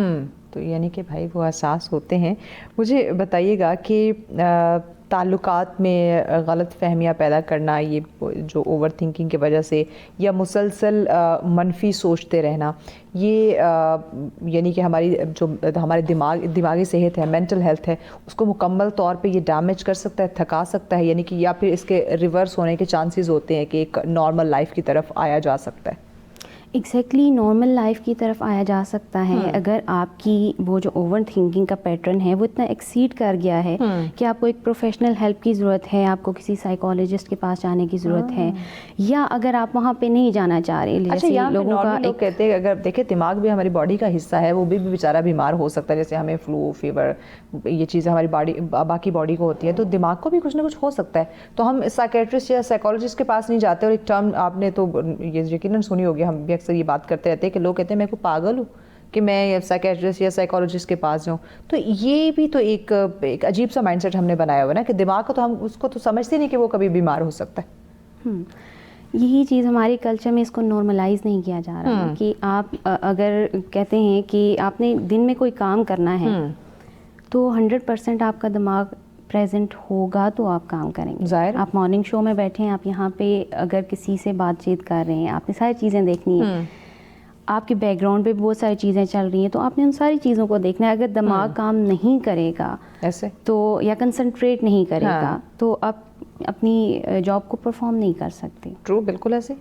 تو یعنی کہ بھائی وہ حساس ہوتے ہیں. مجھے بتائیے گا کہ تعلقات میں غلط فہمیاں پیدا کرنا, یہ جو اوور تھنکنگ کی وجہ سے یا مسلسل منفی سوچتے رہنا, یہ یعنی کہ ہماری دماغی صحت ہے, مینٹل ہیلتھ ہے, اس کو مکمل طور پہ یہ ڈیمیج کر سکتا ہے, تھکا سکتا ہے, یعنی کہ یا پھر اس کے ریورس ہونے کے چانسز ہوتے ہیں کہ ایک نارمل لائف کی طرف آیا جا سکتا ہے. ایگزیکٹلی نارمل لائف کی طرف آیا جا سکتا ہے اگر آپ کی وہ جو اوور تھنکنگ کا پیٹرن ہے وہ اتنا ایکسیڈ کر گیا ہے کہ آپ کو ایک پروفیشنل ہیلپ کی ضرورت ہے, آپ کو کسی سائیکالوجسٹ کے پاس جانے کی ضرورت ہے, یا اگر آپ وہاں پہ نہیں جانا چاہ رہے. جیسے لوگوں کا لوگ کہتے ہیں اگر دیکھیں دماغ بھی ہماری باڈی کا حصہ ہے, وہ بھی بیچارہ بیمار ہو سکتا ہے, جیسے ہمیں فلو فیور یہ چیزیں ہماری باقی باڈی کو ہوتی ہے, تو دماغ کو بھی کچھ نہ کچھ ہو سکتا ہے. تو ہم سائیکیٹرسٹ یا سائیکالوجسٹ کے پاس نہیں جاتے. اور ایک ٹرم آپ نے تو یہ یقیناً سنی ہوگی, ہم بھی اکثر یہ بات کرتے رہتے ہیں کہ لوگ کہتے ہیں میں کوئی پاگل ہوں کہ میں سائیکیٹرسٹ یا سائیکالوجسٹ کے پاس جاؤں. تو یہ بھی تو ایک عجیب سا مائنڈ سیٹ ہم نے بنایا ہوا ہے نا کہ دماغ کو تو ہم اس کو تو سمجھتے نہیں کہ وہ کبھی بیمار ہو سکتا ہے. یہی چیز ہمارے کلچر میں اس کو نارملائز نہیں کیا جا رہا کہ آپ اگر کہتے ہیں کہ آپ نے دن میں کوئی کام کرنا ہے تو 100% آپ کا دماغ پریزنٹ ہوگا تو آپ کام کریں گے. ظاہر آپ مارننگ شو میں بیٹھے ہیں, آپ یہاں پہ اگر کسی سے بات چیت کر رہے ہیں, آپ نے ساری چیزیں دیکھنی ہیں, آپ کے بیک گراؤنڈ پہ بہت ساری چیزیں چل رہی ہیں, تو آپ نے ان ساری چیزوں کو دیکھنا ہے. اگر دماغ کام نہیں کرے گا ایسے تو یا کنسنٹریٹ نہیں کرے گا تو آپ اپنی جاب کو پرفارم نہیں کر سکتے. ٹرو, بالکل ایسے,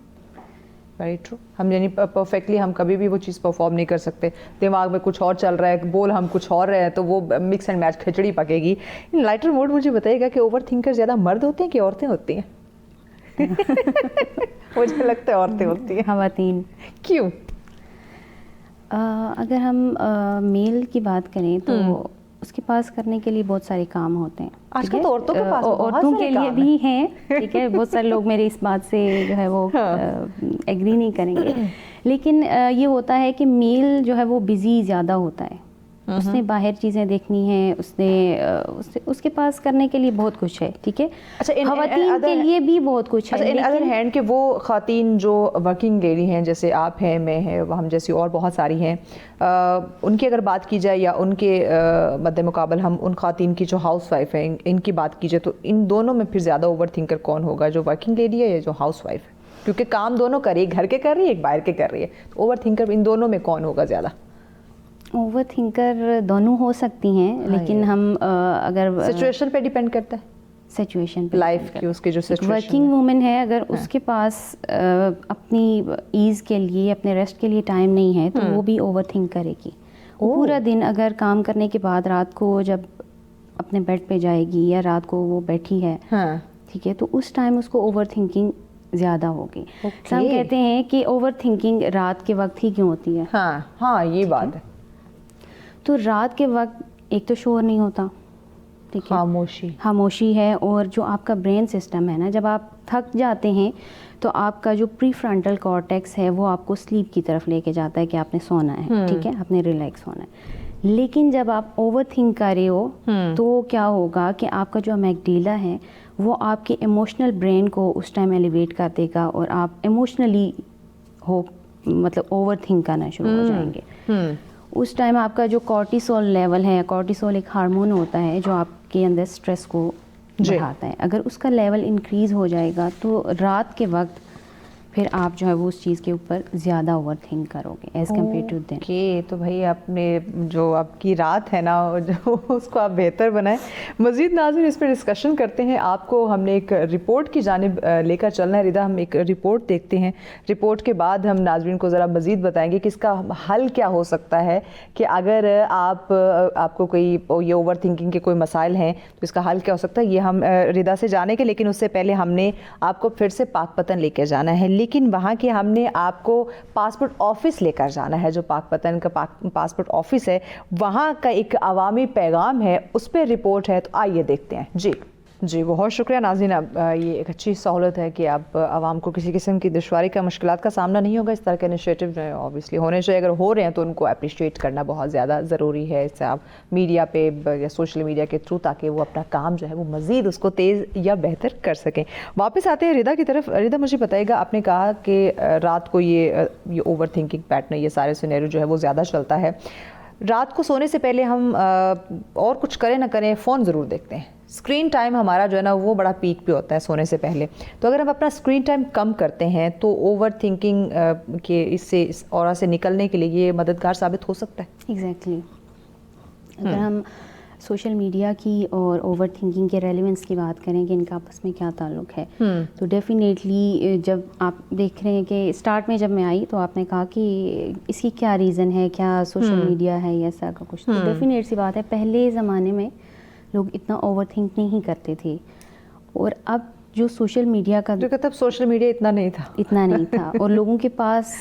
ویری ٹرو. ہم یعنی پرفیکٹلی ہم کبھی بھی وہ چیز پرفارم نہیں کر سکتے. دماغ میں کچھ اور چل رہا ہے, بول ہم کچھ اور رہے ہیں, تو وہ مکس اینڈ میچ کھچڑی پکے گی. لائٹر موڈ مجھے بتائیے گا کہ اوور تھنکر زیادہ مرد ہوتے ہیں کہ عورتیں ہوتی ہیں؟ مجھے لگتا ہے عورتیں ہوتی ہیں. خواتین. کیوں؟ اگر ہم میل کی بات کریں تو اس کے پاس کرنے کے لیے بہت سارے کام ہوتے ہیں. آج کل تو عورتوں کے پاس عورتوں کے لیے بھی ہیں, ٹھیک ہے, بہت سارے لوگ میرے اس بات سے جو ہے وہ ایگری نہیں کریں گے, لیکن یہ ہوتا ہے کہ میل جو ہے وہ بزی زیادہ ہوتا ہے, اس نے باہر چیزیں دیکھنی ہیں, اس کے پاس کرنے کے لیے بہت کچھ ہے. ٹھیک ہے, خواتین کے لیے بھی بہت کچھ ہے. ان ادر ہینڈ کہ وہ خواتین جو ورکنگ لیڈی ہیں, جیسے آپ ہیں, میں ہیں, ہم جیسی اور بہت ساری ہیں, ان کی اگر بات کی جائے یا ان کے مد مقابل ہم ان خواتین کی جو ہاؤس وائف ہیں ان کی بات کی جائے, تو ان دونوں میں پھر زیادہ اوور تھنکر کون ہوگا, جو ورکنگ لیڈی ہے یا جو ہاؤس وائف ہے؟ کیونکہ کام دونوں کر رہی ہے, گھر کے کر رہی ہے, ایک باہر کے کر رہی ہے, تو اوور تھنکر ان دونوں میں کون ہوگا زیادہ؟ اوور تھنکر دونوں ہو سکتی ہیں, لیکن ہم اگر سچویشن پہ ڈیپینڈ کرتا ہے, سچویشن پہ, لائف کی اس کے جو سچویشن. ورکنگ وومن ہے, اگر اس کے پاس اپنی ایز کے لیے, اپنے ریسٹ کے لیے ٹائم نہیں ہے تو وہ بھی اوور تھنک کرے گی. پورا دن اگر کام کرنے کے بعد رات کو جب اپنے بیڈ پہ جائے گی یا رات کو وہ بیٹھی ہے, ٹھیک ہے, تو اس ٹائم اس کو اوور تھنکنگ زیادہ ہوگی. ہم کہتے ہیں کہ اوور تھنکنگ رات کے وقت ہی کیوں ہوتی ہے. ہاں یہ بات ہے. تو رات کے وقت ایک تو شور نہیں ہوتا, ٹھیک ہے, خاموشی ہے. اور جو آپ کا برین سسٹم ہے نا, جب آپ تھک جاتے ہیں تو آپ کا جو پری فرنٹل کارٹیکس ہے وہ آپ کو سلیپ کی طرف لے کے جاتا ہے کہ آپ نے سونا ہے, ٹھیک ہے, آپ نے ریلیکس ہونا ہے. لیکن جب آپ اوور تھنک کر رہے ہو تو کیا ہوگا کہ آپ کا جو امیگڈیلا ہے وہ آپ کے ایموشنل برین کو اس ٹائم ایلیویٹ کر دے گا اور آپ ایموشنلی مطلب اوور تھنک کرنا شروع ہو جائیں گے. اس ٹائم آپ کا جو کورٹیسول لیول ہے, کورٹیسول ایک ہارمون ہوتا ہے جو آپ کے اندر اسٹریس کو بڑھاتا ہے, اگر اس کا لیول انکریز ہو جائے گا تو رات کے وقت پھر آپ جو ہے وہ اس چیز کے اوپر زیادہ اوور تھنک کرو گے ایز کمپیئر ٹو دین. تو بھائی آپ نے جو آپ کی رات ہے نا جو اس کو آپ بہتر بنائیں. مزید ناظرین اس پہ ڈسکشن کرتے ہیں. آپ کو ہم نے ایک رپورٹ کی جانب لے کر چلنا ہے. ردا, ہم ایک رپورٹ دیکھتے ہیں, رپورٹ کے بعد ہم ناظرین کو ذرا مزید بتائیں گے کہ اس کا حل کیا ہو سکتا ہے, کہ اگر آپ کو کوئی یہ اوور تھنکنگ کے کوئی مسائل ہیں تو اس کا حل کیا ہو سکتا ہے, یہ ہم ردا سے جانیں گے. لیکن اس سے پہلے ہم نے آپ کو پھر سے پاک پتن لے کے جانا ہے, لیکن وہاں کے ہم نے آپ کو پاسپورٹ آفس لے کر جانا ہے. جو پاک پتن کا پاسپورٹ آفس ہے وہاں کا ایک عوامی پیغام ہے, اس پہ رپورٹ ہے, تو آئیے دیکھتے ہیں. جی بہت شکریہ ناظرین. اب یہ ایک اچھی سہولت ہے کہ اب عوام کو کسی قسم کی دشواری کا, مشکلات کا سامنا نہیں ہوگا. اس طرح کے انیشیٹو جو ہے اوبیسلی ہونے چاہیے, اگر ہو رہے ہیں تو ان کو اپریشیٹ کرنا بہت زیادہ ضروری ہے. اس سے آپ میڈیا پہ یا سوشل میڈیا کے تھرو, تاکہ وہ اپنا کام جو ہے وہ مزید اس کو تیز یا بہتر کر سکیں. واپس آتے ہیں ردا کی طرف. ردا, مجھے بتائیے گا, آپ نے کہا کہ رات کو یہ اوور تھنکنگ پیٹرن, یہ سارے سینیریو جو ہے وہ زیادہ چلتا ہے. رات کو سونے سے پہلے ہم اور کچھ کریں نہ کریں فون ضرور دیکھتے ہیں. اسکرین ٹائم ہمارا جو ہے نا وہ بڑا پیک پہ ہوتا ہے سونے سے پہلے. تو اگر ہم اپنا اسکرین ٹائم کم کرتے ہیں تو اوور تھنکنگ کے اس اورا سے نکلنے کے لیے یہ مددگار ثابت ہو سکتا ہے. ایگزیکٹلی. اگر ہم سوشل میڈیا کی اور اوور تھنکنگ کے ریلیونس کی بات کریں کہ ان کا آپس میں کیا تعلق ہے, تو ڈیفینیٹلی جب آپ دیکھ رہے ہیں کہ اسٹارٹ میں جب میں آئی تو آپ نے کہا کہ اس کی کیا ریزن ہے, کیا سوشل میڈیا ہے یا ایسا کا کچھ. تو ڈیفینیٹ سی بات ہے, پہلے زمانے میں لوگ اتنا اوور تھنک نہیں کرتے تھے, اور اب جو سوشل میڈیا کا, تب سوشل میڈیا اتنا نہیں تھا اور لوگوں کے پاس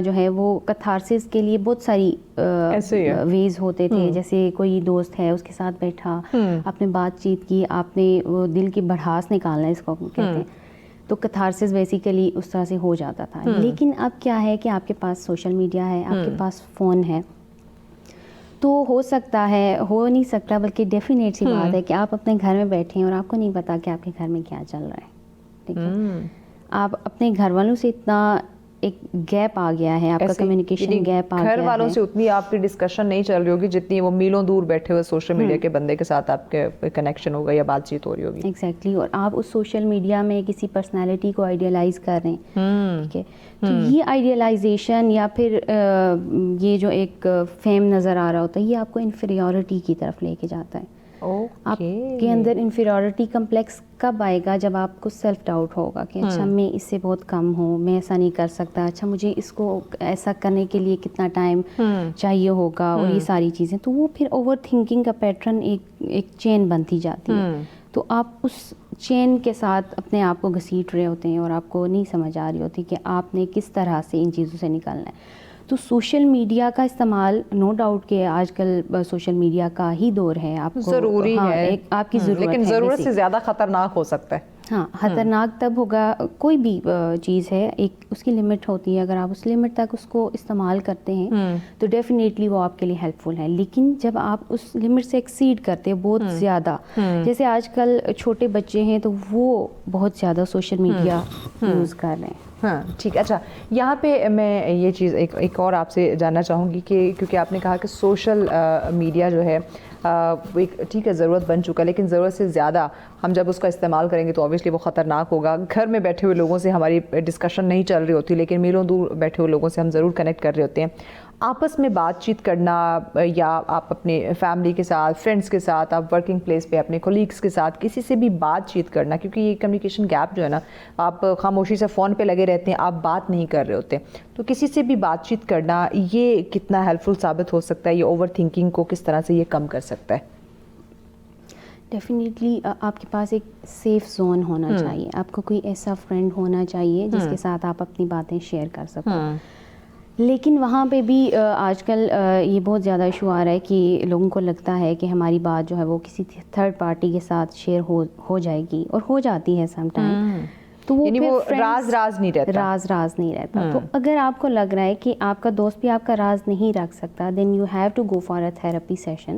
جو ہے وہ کتھارسس کے لیے بہت ساری ویز ہوتے تھے. جیسے کوئی دوست ہے, اس کے ساتھ بیٹھا, آپ نے بات چیت کی, آپ نے وہ دل کی بڑھاس نکالنا اس کو کہتے ہیں, تو کتھارسس بیسیکلی اس طرح سے ہو جاتا تھا. لیکن اب کیا ہے کہ آپ کے پاس سوشل میڈیا ہے, آپ کے پاس فون ہے, تو ہو سکتا ہے, ہو نہیں سکتا بلکہ ڈیفینیٹ سی بات ہے کہ آپ اپنے گھر میں بیٹھے ہیں اور آپ کو نہیں پتا کہ آپ کے گھر میں کیا چل رہا ہے. ٹھیک ہے, آپ اپنے گھر والوں سے اتنا ایک گیپ آ گیا ہے, آپ کا کمیونیکیشن گیپ آ گیا ہے. گھر والوں سے اتنی آپ کی ڈسکشن نہیں چل رہی ہوگی جتنی وہ میلوں دور بیٹھے ہوئے سوشل میڈیا کے بندے کے ساتھ آپ کے کنیکشن ہوگا یا بات چیت ہو رہی ہوگی. ایگزیکٹلی. اور آپ اس سوشل میڈیا میں کسی پرسنالٹی کو آئیڈیلائز کر رہے ہیں, ٹھیک ہے, تو یہ آئیڈیلائزیشن یا پھر یہ جو ایک فیم نظر آ رہا ہوتا ہے, یہ آپ کو انفیریورٹی کی طرف لے کے جاتا ہے. آپ کے اندر انفیریورٹی کمپلیکس کب آئے گا, جب آپ کو سیلف ڈاؤٹ ہوگا کہ اچھا میں اس سے بہت کم ہوں, میں ایسا نہیں کر سکتا, اچھا مجھے اس کو ایسا کرنے کے لیے کتنا ٹائم چاہیے ہوگا, اور یہ ساری چیزیں. تو وہ پھر اوور تھنکنگ کا پیٹرن ایک چین بنتی جاتی ہے. تو آپ اس چین کے ساتھ اپنے آپ کو گھسیٹ رہے ہوتے ہیں اور آپ کو نہیں سمجھ آ رہی ہوتی کہ آپ نے کس طرح سے ان چیزوں سے نکلنا ہے. تو سوشل میڈیا کا استعمال, نو ڈاؤٹ کہ آج کل سوشل میڈیا کا ہی دور ہے, آپ کو ضروری ہے, آپ کی ضرورت ہے, لیکن ضرورت سے زیادہ خطرناک ہو سکتا ہے. ہاں, خطرناک تب ہوگا, کوئی بھی چیز ہے ایک اس کی لمٹ ہوتی ہے, اگر آپ اس لمٹ تک اس کو استعمال کرتے ہیں تو ڈیفینیٹلی وہ آپ کے لیے ہیلپ فل ہے. لیکن جب آپ اس لمٹ سے ایکسیڈ کرتے ہیں بہت زیادہ, جیسے آج کل چھوٹے بچے ہیں تو وہ بہت زیادہ سوشل میڈیا یوز کر رہے ہیں. ہاں ٹھیک. اچھا, یہاں پہ میں یہ چیز ایک اور آپ سے جاننا چاہوں گی کہ کیونکہ آپ نے کہا کہ سوشل میڈیا جو ہے ایک ٹھیک ہے ضرورت بن چکا ہے, لیکن ضرورت سے زیادہ ہم جب اس کا استعمال کریں گے تو اوبیسلی وہ خطرناک ہوگا. گھر میں بیٹھے ہوئے لوگوں سے ہماری ڈسکشن نہیں چل رہی ہوتی, لیکن میلوں دور بیٹھے ہوئے لوگوں سے ہم ضرور کنیکٹ کر رہے ہوتے ہیں. آپس میں بات چیت کرنا, یا آپ اپنے فیملی کے ساتھ, فرینڈس کے ساتھ, آپ ورکنگ پلیس پہ اپنے کولیگس کے ساتھ کسی سے بھی بات چیت کرنا, کیونکہ یہ کمیونیکیشن گیپ جو ہے نا, آپ خاموشی سے فون پہ لگے رہتے ہیں, آپ بات نہیں کر رہے ہوتے, تو کسی سے بھی بات چیت کرنا یہ کتنا ہیلپ فل ثابت ہو سکتا ہے, یہ اوور تھنکنگ کو کس طرح سے یہ کم کر سکتا ہے؟ ڈیفینیٹلی آپ کے پاس ایک سیف زون ہونا چاہیے, آپ کو کوئی ایسا فرینڈ ہونا چاہیے جس کے ساتھ آپ اپنی باتیں شیئر کر سکو. لیکن وہاں پہ بھی آج کل یہ بہت زیادہ ایشو آ رہا ہے کہ لوگوں کو لگتا ہے کہ ہماری بات جو ہے وہ کسی تھرڈ پارٹی کے ساتھ شیئر ہو جائے گی، اور ہو جاتی ہے سم ٹائم. تو وہ یعنی وہ راز نہیں رہتا. راز نہیں رہتا. تو اگر آپ کو لگ رہا ہے کہ آپ کا دوست بھی آپ کا راز نہیں رکھ سکتا، then you have to go for a therapy session.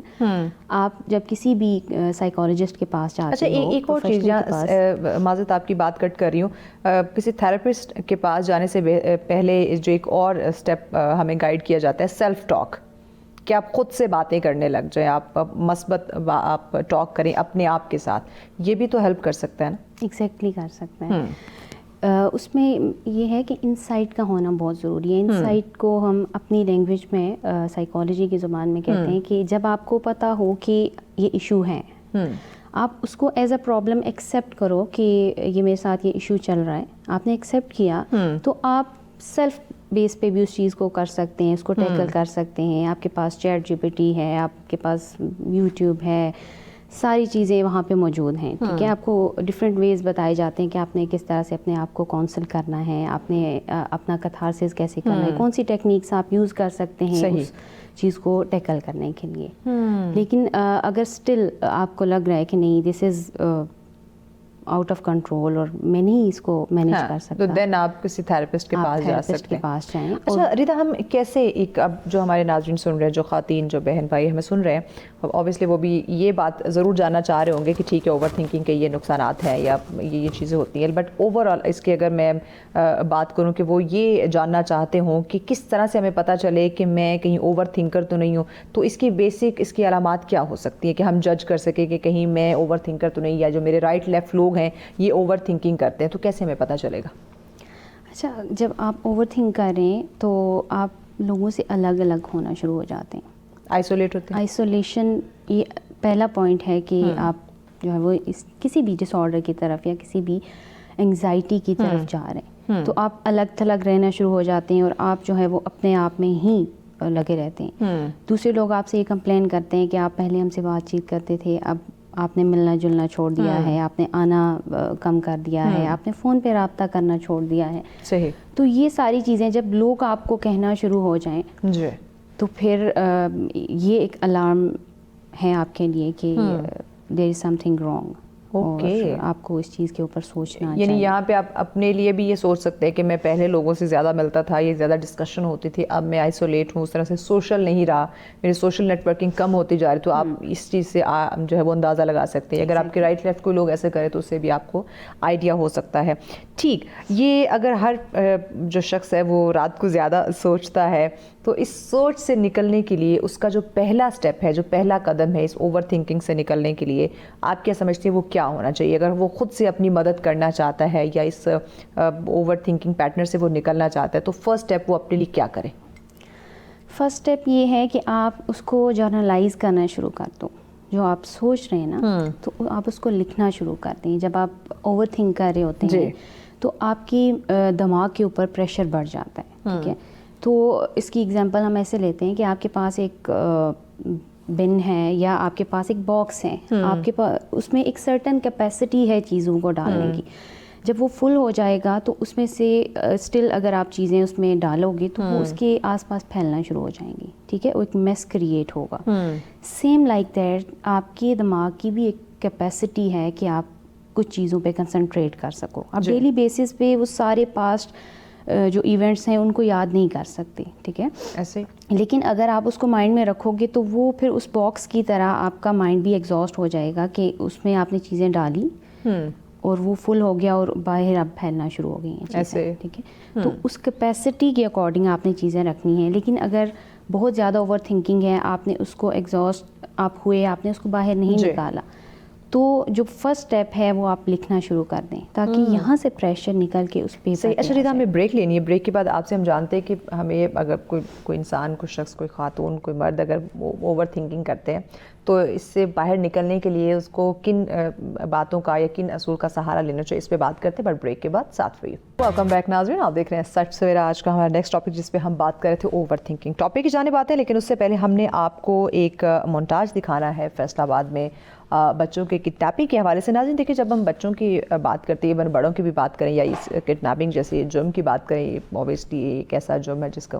آپ جب کسی بھی سائیکالوجسٹ کے پاس جاتے ہو. ایک اور چیز، معذرت آپ کی بات کٹ کر رہی ہوں، کسی تھراپسٹ کے پاس جانے سے پہلے جو ایک اور اسٹیپ ہمیں گائیڈ کیا جاتا ہے، سیلف ٹاک، کہ آپ خود سے باتیں کرنے لگ جائیں، آپ مثبت آپ ٹاک کریں اپنے آپ کے ساتھ. یہ بھی تو ہیلپ کر سکتا ہے نا؟ ایگزیکٹلی کر سکتے ہیں. اس میں یہ ہے کہ انسائٹ کا ہونا بہت ضروری ہے. انسائٹ کو ہم اپنی لینگویج میں سائیکالوجی کی زبان میں کہتے ہیں کہ جب آپ کو پتہ ہو کہ یہ ایشو ہے، آپ اس کو ایز اے پرابلم ایکسیپٹ کرو کہ یہ میرے ساتھ یہ ایشو چل رہا ہے. آپ نے ایکسیپٹ کیا تو آپ سیلف بیس پہ بھی اس چیز کو کر سکتے ہیں، اس کو ٹیکل کر سکتے ہیں. آپ کے پاس چیٹ GPT ہے، آپ کے پاس یوٹیوب ہے، ساری چیزیں وہاں پہ موجود ہیں. ٹھیک ہے، آپ کو ڈفرینٹ ویز بتائے جاتے ہیں کہ آپ نے کس طرح سے اپنے آپ کو کاؤنسل کرنا ہے، آپ نے اپنا کتھارسس کیسے کرنا ہے، کون سی ٹیکنیکس آپ یوز کر سکتے ہیں اس چیز کو ٹیکل کرنے کے لیے. لیکن اگر اسٹل آپ کو لگ رہا ہے کہ نہیں دس از آؤٹ آف کنٹرول اور میں نہیں اس کو مینیج کر سکتا، تو دین آپ کسی تھراپسٹ کے پاس جا سکتے ہیں. پاس جائیں. اچھا ریتا، ہم کیسے ایک اب جو ہمارے ناظرین سن رہے ہیں، جو خواتین، جو بہن بھائی ہمیں سن رہے ہیں، اوبیسلی وہ بھی یہ بات ضرور جاننا چاہ رہے ہوں گے کہ ٹھیک ہے اوور تھنکنگ کے یہ نقصانات ہیں یا یہ چیزیں ہوتی ہیں، بٹ اوور آل اس کی اگر میں بات کروں کہ وہ یہ جاننا چاہتے ہوں کہ کس طرح سے ہمیں پتہ چلے کہ میں کہیں اوور تھنکر تو نہیں ہوں، تو اس کی بیسک اس کی علامات کیا ہو سکتی ہیں کہ ہم جج کر سکیں کہ کہیں میں اوور تھنکر تو نہیں، یا جو میرے رائٹ لیفٹ لوگ ہیں یہ اوور تھنکنگ کرتے ہیں، تو کیسے ہمیں پتہ چلے گا؟ اچھا، جب آپ اوور تھنک کریں تو آپ لوگوں سے الگ الگ ہونا شروع ہو جاتے ہیں، آئسولیٹ ہوتے ہیں. آئسولیشن یہ پہلا پوائنٹ ہے کہ آپ جو ہے وہ کسی بھی ڈس آرڈر کی طرف یا کسی بھی انگزائٹی کی طرف جا رہے ہیں، تو آپ الگ تھلگ رہنا شروع ہو جاتے ہیں اور آپ جو ہے وہ اپنے آپ میں ہی لگے رہتے ہیں. دوسرے لوگ آپ سے یہ کمپلین کرتے ہیں کہ آپ پہلے ہم سے بات چیت کرتے تھے، اب آپ نے ملنا جلنا چھوڑ دیا ہے، آپ نے آنا کم کر دیا ہے، آپ نے فون پہ رابطہ کرنا چھوڑ دیا ہے. صحیح. تو یہ ساری چیزیں جب لوگ آپ کو کہنا شروع ہو جائیں جی تو پھر یہ ایک الارم ہے آپ کے لیے کہ دیر از سم تھنگ رانگ. اور آپ کو اس چیز کے اوپر سوچنا چاہیے. یعنی یہاں پہ آپ اپنے لیے بھی یہ سوچ سکتے ہیں کہ میں پہلے لوگوں سے زیادہ ملتا تھا، یہ زیادہ ڈسکشن ہوتی تھی، اب میں آئسولیٹ ہوں، اس طرح سے سوشل نہیں رہا، میری سوشل نیٹ ورکنگ کم ہوتی جا رہی. تو آپ اس چیز سے جو ہے وہ اندازہ لگا سکتے ہیں. اگر آپ کے رائٹ لیفٹ کوئی لوگ ایسے کرے تو اس سے بھی آپ کو آئیڈیا ہو سکتا ہے. ٹھیک، یہ اگر ہر جو شخص ہے وہ رات کو زیادہ سوچتا ہے تو اس سوچ سے نکلنے کے لیے اس کا جو پہلا سٹیپ ہے، جو پہلا قدم ہے اس اوور تھنکنگ سے نکلنے کے لیے، آپ کیا سمجھتے ہیں وہ کیا ہونا چاہیے؟ اگر وہ خود سے اپنی مدد کرنا چاہتا ہے یا اس اوور تھنکنگ پیٹرن سے وہ نکلنا چاہتا ہے تو فرسٹ سٹیپ وہ اپنے لیے کیا کرے؟ فرسٹ سٹیپ یہ ہے کہ آپ اس کو جرنلائز کرنا شروع کر دو. جو آپ سوچ رہے ہیں نا تو آپ اس کو لکھنا شروع کر دیں. جب آپ اوور تھنک کر رہے ہوتے ہیں تو آپ کی دماغ کے اوپر پریشر بڑھ جاتا ہے. ٹھیک ہے، تو اس کی اگزامپل ہم ایسے لیتے ہیں کہ آپ کے پاس ایک بن ہے یا آپ کے پاس ایک باکس ہے، آپ کے پاس اس میں ایک سرٹن کیپیسٹی ہے چیزوں کو ڈالنے کی. جب وہ فل ہو جائے گا تو اس میں سے اسٹل اگر آپ چیزیں اس میں ڈالو گے تو وہ اس کے آس پاس پھیلنا شروع ہو جائیں گی. ٹھیک ہے، وہ ایک میس کریٹ ہوگا. سیم لائک دیٹ آپ کے دماغ کی بھی ایک کیپیسٹی ہے کہ آپ کچھ چیزوں پہ کنسنٹریٹ کر سکو. آپ ڈیلی بیسس پہ وہ سارے پاسٹ جو ایونٹس ہیں ان کو یاد نہیں کر سکتے. ٹھیک ہے، ایسے لیکن اگر آپ اس کو مائنڈ میں رکھو گے تو وہ پھر اس باکس کی طرح آپ کا مائنڈ بھی ایگزاسٹ ہو جائے گا کہ اس میں آپ نے چیزیں ڈالی اور وہ فل ہو گیا اور باہر اب پھیلنا شروع ہو گئی ہیں چیزیں. ٹھیک ہے، تو اس کیپیسٹی کے اکارڈنگ آپ نے چیزیں رکھنی ہیں. لیکن اگر بہت زیادہ اوور تھنکنگ ہے، آپ نے اس کو ایگزاسٹ آپ ہوئے، آپ نے اس کو باہر نہیں نکالا، تو جو فرسٹ اسٹیپ ہے وہ آپ لکھنا شروع کر دیں تاکہ یہاں سے پریشر نکل کے اس پیپر. صحیح. اچھا ریتا، ہمیں بریک لینی ہے. بریک کے بعد آپ سے ہم جانتے ہیں کہ ہمیں اگر کوئی انسان، کوئی شخص، کوئی خاتون، کوئی مرد اگر اوور تھنکنگ کرتے ہیں تو اس سے باہر نکلنے کے لیے اس کو کن باتوں کا یا کن اصول کا سہارا لینا چاہیے, اس پہ بات کرتے ہیں, بٹ بریک کے بعد ساتھ رہیے. ویلکم بیک ناظرین, آپ دیکھ رہے ہیں سچ سویرا. آج کا ہمارا نیکسٹ ٹاپک جس پہ ہم بات کر رہے تھے اوور تھنکنگ ٹاپک کی جانب آتے ہیں, لیکن اس سے پہلے ہم نے آپ کو ایک مونٹاج دکھانا ہے فیصل آباد میں بچوں کے کڈنیپنگ کے حوالے سے. ناظرین دیکھیں, جب ہم بچوں کی بات کرتے ہیں, ایون بڑوں کی بھی بات کریں یا اس کڈنیپنگ جیسے جرم کی بات کریں, اوبیسلی ایک ایسا جرم ہے جس کا